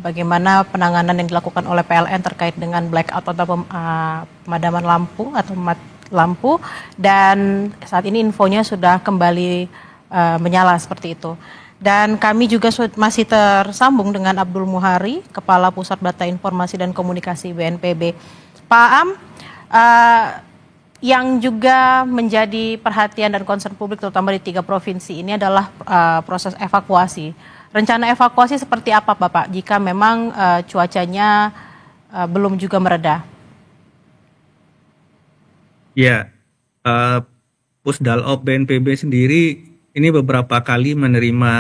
Speaker 12: Bagaimana penanganan yang dilakukan oleh PLN terkait dengan blackout atau pemadaman lampu atau lampu. Dan saat ini infonya sudah kembali menyala seperti itu. Dan kami juga masih tersambung dengan Abdul Muhari, Kepala Pusat Data Informasi dan Komunikasi BNPB. Pak Am, yang juga menjadi perhatian dan concern publik terutama di 3 provinsi ini adalah proses evakuasi. Rencana evakuasi seperti apa Bapak jika memang cuacanya belum juga mereda?
Speaker 11: Ya, Pusdalop BNPB sendiri ini beberapa kali menerima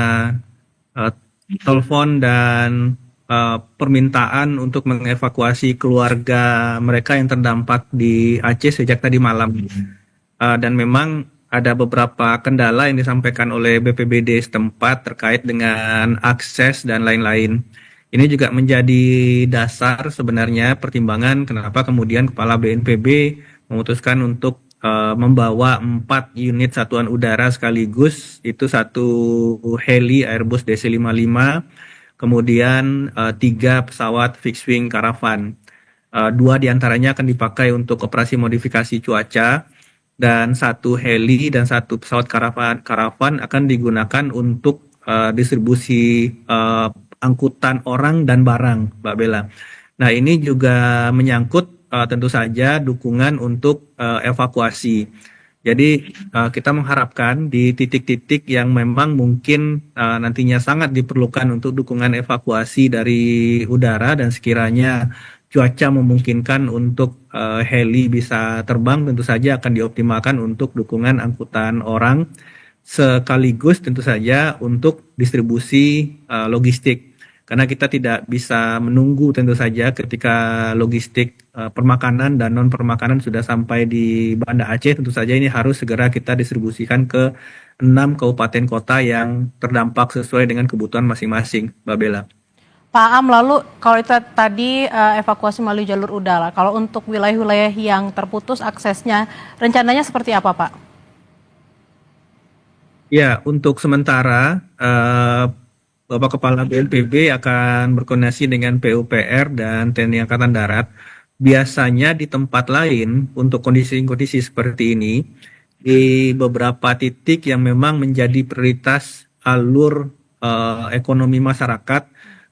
Speaker 11: telepon dan permintaan untuk mengevakuasi keluarga mereka yang terdampak di Aceh sejak tadi malam. Dan memang ada beberapa kendala yang disampaikan oleh BPBD setempat terkait dengan akses dan lain-lain. Ini juga menjadi dasar sebenarnya pertimbangan kenapa kemudian Kepala BNPB memutuskan untuk membawa 4 unit satuan udara sekaligus, itu 1 heli Airbus DC-55, kemudian 3 pesawat fixed wing Caravan. 2 diantaranya akan dipakai untuk operasi modifikasi cuaca, dan 1 heli dan 1 pesawat Caravan akan digunakan untuk distribusi angkutan orang dan barang, Mbak Bella. Nah, ini juga menyangkut tentu saja dukungan untuk evakuasi. Jadi kita mengharapkan di titik-titik yang memang mungkin nantinya sangat diperlukan untuk dukungan evakuasi dari udara, dan sekiranya cuaca memungkinkan untuk heli bisa terbang, tentu saja akan dioptimalkan untuk dukungan angkutan orang, sekaligus tentu saja untuk distribusi logistik. Karena kita tidak bisa menunggu tentu saja ketika logistik permakanan dan non-permakanan sudah sampai di Banda Aceh, tentu saja ini harus segera kita distribusikan ke 6 kabupaten kota yang terdampak sesuai dengan kebutuhan masing-masing, Mbak Bella.
Speaker 12: Pak Am, lalu kalau itu tadi evakuasi melalui jalur udara, kalau untuk wilayah-wilayah yang terputus aksesnya, rencananya seperti apa, Pak?
Speaker 11: Ya, untuk sementara Bapak Kepala BNPB akan berkoordinasi dengan PUPR dan TNI Angkatan Darat. Biasanya di tempat lain untuk kondisi-kondisi seperti ini, di beberapa titik yang memang menjadi prioritas alur ekonomi masyarakat,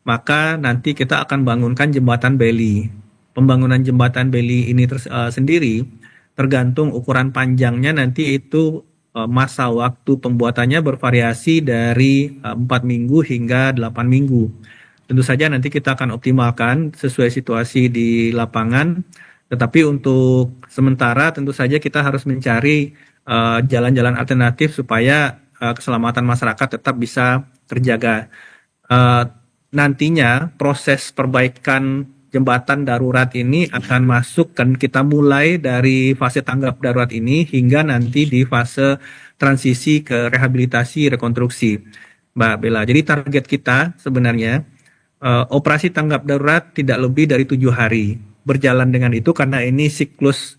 Speaker 11: maka nanti kita akan bangunkan jembatan beli. Pembangunan jembatan beli ini sendiri tergantung ukuran panjangnya, nanti itu masa waktu pembuatannya bervariasi dari 4 minggu hingga 8 minggu. Tentu saja nanti kita akan optimalkan sesuai situasi di lapangan, tetapi untuk sementara tentu saja kita harus mencari jalan-jalan alternatif supaya keselamatan masyarakat tetap bisa terjaga. Nantinya proses perbaikan jembatan darurat ini akan masuk, kan kita mulai dari fase tanggap darurat ini hingga nanti di fase transisi ke rehabilitasi rekonstruksi, Mbak Bella. Jadi target kita sebenarnya operasi tanggap darurat tidak lebih dari 7 hari. Berjalan dengan itu karena ini siklus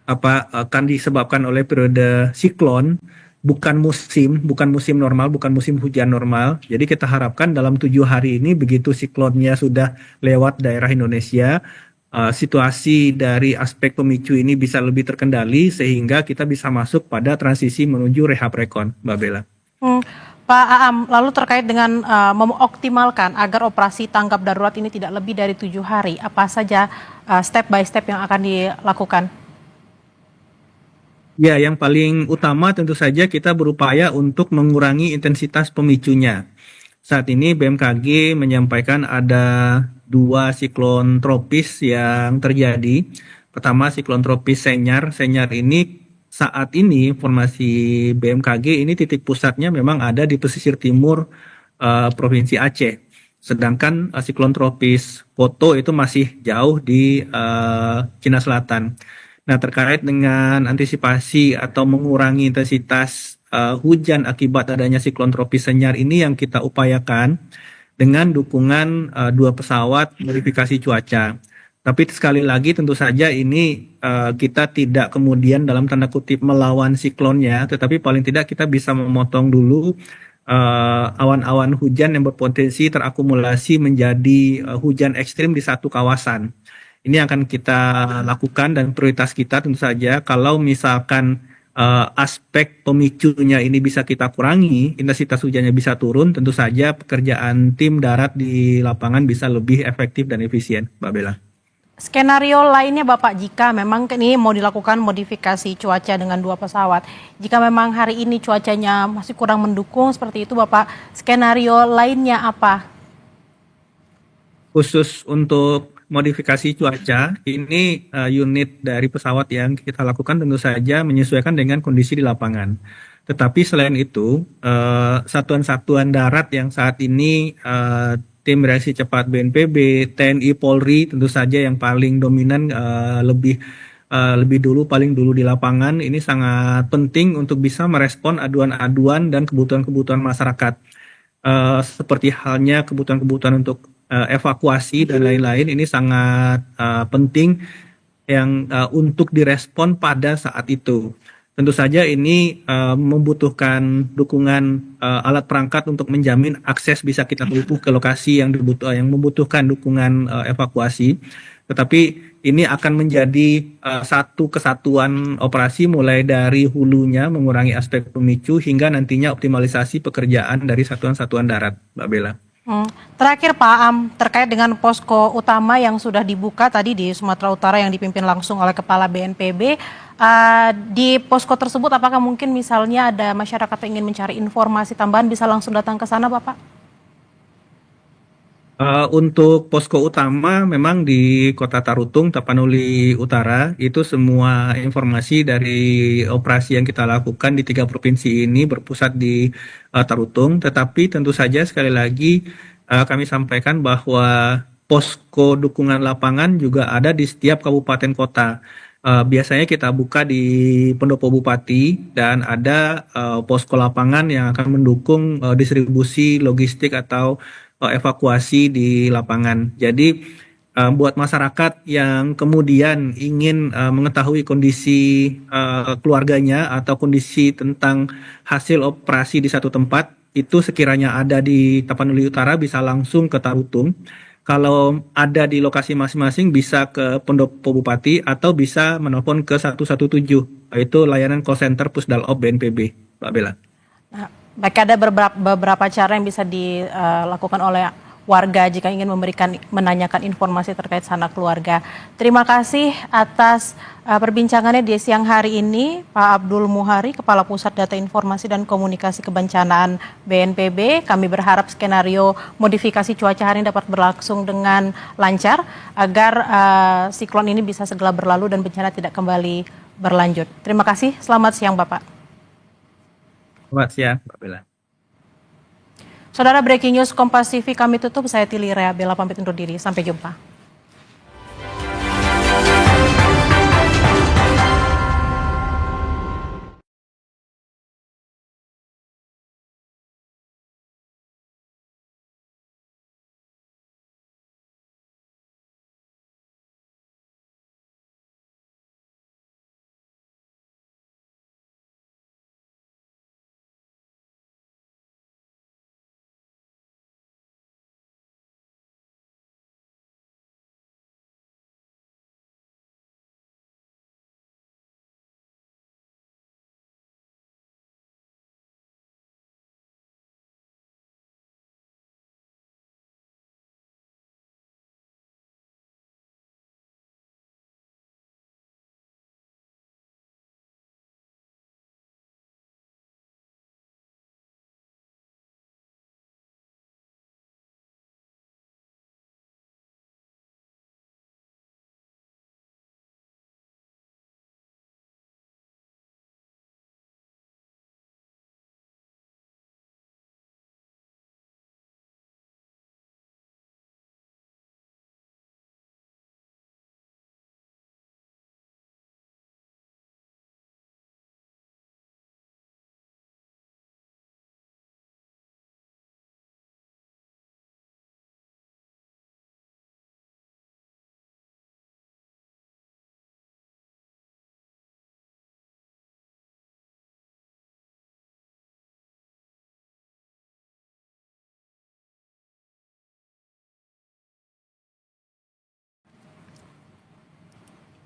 Speaker 11: akan disebabkan oleh periode siklon. Bukan musim normal, bukan musim hujan normal. Jadi kita harapkan dalam 7 hari ini begitu siklonnya sudah lewat daerah Indonesia, situasi dari aspek pemicu ini bisa lebih terkendali sehingga kita bisa masuk pada transisi menuju rehab rekon, Mbak Bella.
Speaker 12: Pak Aam, lalu terkait dengan mengoptimalkan agar operasi tanggap darurat ini tidak lebih dari 7 hari, apa saja step by step yang akan dilakukan?
Speaker 11: Ya, yang paling utama tentu saja kita berupaya untuk mengurangi intensitas pemicunya. Saat ini BMKG menyampaikan ada 2 siklon tropis yang terjadi. Pertama siklon tropis Senyar. Senyar ini saat ini informasi BMKG ini titik pusatnya memang ada di pesisir timur Provinsi Aceh. Sedangkan siklon tropis Poto itu masih jauh di Cina Selatan. Nah, terkait dengan antisipasi atau mengurangi intensitas hujan akibat adanya siklon tropis Senyar ini yang kita upayakan dengan dukungan 2 pesawat modifikasi cuaca. Tapi sekali lagi tentu saja ini kita tidak kemudian dalam tanda kutip melawan siklonnya, tetapi paling tidak kita bisa memotong dulu awan-awan hujan yang berpotensi terakumulasi menjadi hujan ekstrim di satu kawasan. Ini akan kita lakukan dan prioritas kita tentu saja kalau misalkan aspek pemicunya ini bisa kita kurangi, intensitas hujannya bisa turun, tentu saja pekerjaan tim darat di lapangan bisa lebih efektif dan efisien, Mbak Bella.
Speaker 12: Skenario lainnya Bapak, jika memang ini mau dilakukan modifikasi cuaca dengan 2 pesawat, jika memang hari ini cuacanya masih kurang mendukung seperti itu Bapak, skenario lainnya apa?
Speaker 11: Khusus untuk modifikasi cuaca, ini unit dari pesawat yang kita lakukan tentu saja menyesuaikan dengan kondisi di lapangan. Tetapi selain itu, satuan-satuan darat yang saat ini tim reaksi cepat BNPB, TNI, Polri tentu saja yang paling dominan paling dulu di lapangan, ini sangat penting untuk bisa merespon aduan-aduan dan kebutuhan-kebutuhan masyarakat. Seperti halnya kebutuhan-kebutuhan untuk evakuasi dan lain-lain, ini sangat penting yang untuk direspon pada saat itu. Tentu saja ini membutuhkan dukungan alat perangkat untuk menjamin akses bisa kita tempuh ke lokasi yang membutuhkan dukungan evakuasi. Tetapi ini akan menjadi satu kesatuan operasi mulai dari hulunya mengurangi aspek pemicu hingga nantinya optimalisasi pekerjaan dari satuan-satuan darat, Mbak Bella.
Speaker 12: Terakhir Pak Am, terkait dengan posko utama yang sudah dibuka tadi di Sumatera Utara yang dipimpin langsung oleh Kepala BNPB, di posko tersebut apakah mungkin misalnya ada masyarakat yang ingin mencari informasi tambahan bisa langsung datang ke sana Bapak?
Speaker 11: Untuk posko utama memang di Kota Tarutung, Tapanuli Utara, itu semua informasi dari operasi yang kita lakukan di 3 provinsi ini berpusat di Tarutung. Tetapi tentu saja sekali lagi kami sampaikan bahwa posko dukungan lapangan juga ada di setiap kabupaten kota. Biasanya kita buka di Pendopo Bupati dan ada posko lapangan yang akan mendukung distribusi logistik atau evakuasi di lapangan. Jadi buat masyarakat yang kemudian ingin mengetahui kondisi keluarganya atau kondisi tentang hasil operasi di satu tempat, itu sekiranya ada di Tapanuli Utara bisa langsung ke Tarutung. Kalau ada di lokasi masing-masing bisa ke Pendopo Bupati atau bisa menelpon ke 117, yaitu layanan call center Pusdalop BNPB, Mbak Bella.
Speaker 12: Nah, baik, ada beberapa cara yang bisa dilakukan oleh warga jika ingin menanyakan informasi terkait sanak keluarga. Terima kasih atas perbincangannya di siang hari ini, Pak Abdul Muhari, Kepala Pusat Data Informasi dan Komunikasi Kebencanaan BNPB. Kami berharap skenario modifikasi cuaca hari ini dapat berlangsung dengan lancar agar siklon ini bisa segera berlalu dan bencana tidak kembali berlanjut. Terima kasih, selamat siang Bapak.
Speaker 11: Selamat siang, Mbak Bella.
Speaker 12: Saudara, breaking news Kompas TV kami tutup. Saya Tili Rea Bella pamit undur diri. Sampai jumpa.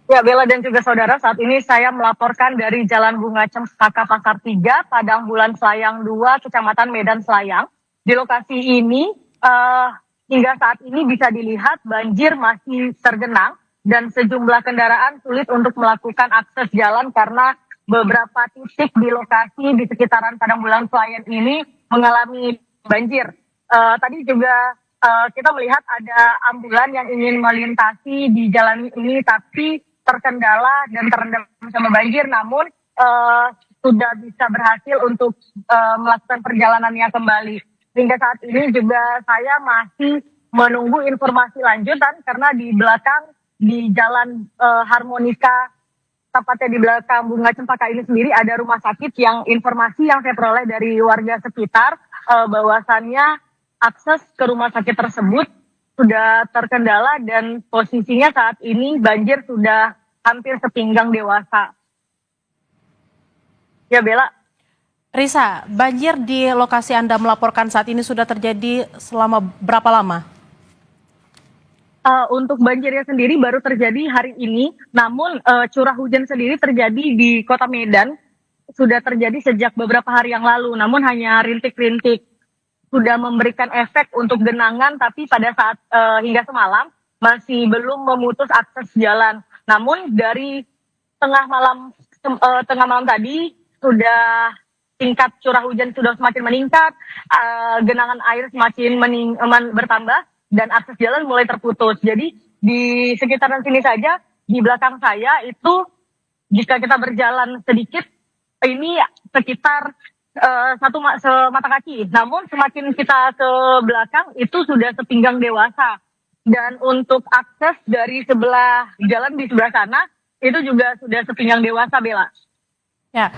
Speaker 13: Ya, Bella dan juga saudara, saat ini saya melaporkan dari Jalan Bunga Cempaka Pasar 3, Padang Bulan Selayang 2, Kecamatan Medan Selayang. Di lokasi ini, hingga saat ini bisa dilihat banjir masih tergenang dan sejumlah kendaraan sulit untuk melakukan akses jalan karena beberapa titik di lokasi di sekitaran Padang Bulan Selayang ini mengalami banjir. Tadi juga kita melihat ada ambulan yang ingin melintasi di jalan ini tapi terkendala dan terendam sama banjir, namun sudah bisa berhasil untuk melakukan perjalanannya kembali. Hingga saat ini juga saya masih menunggu informasi lanjutan karena di belakang di Jalan Harmonika, tepatnya di belakang Bunga Cempaka ini sendiri ada rumah sakit yang informasi yang saya peroleh dari warga sekitar bahwasannya akses ke rumah sakit tersebut sudah terkendala dan posisinya saat ini banjir sudah hampir sepinggang dewasa. Ya Bella.
Speaker 12: Risa, banjir di lokasi Anda melaporkan saat ini sudah terjadi selama berapa lama?
Speaker 13: Untuk banjirnya sendiri baru terjadi hari ini, namun curah hujan sendiri terjadi di Kota Medan sudah terjadi sejak beberapa hari yang lalu, namun hanya rintik-rintik. Sudah memberikan efek untuk genangan, tapi pada saat hingga semalam masih belum memutus akses jalan. Namun dari tengah malam tadi sudah tingkat curah hujan sudah semakin meningkat, genangan air semakin bertambah, dan akses jalan mulai terputus. Jadi di sekitaran sini saja, di belakang saya itu jika kita berjalan sedikit, ini sekitar semata kaki. Namun semakin kita ke belakang itu sudah sepinggang dewasa. Dan untuk akses dari sebelah jalan di sebelah sana itu juga sudah sepinggang dewasa, Bella.
Speaker 12: Ya,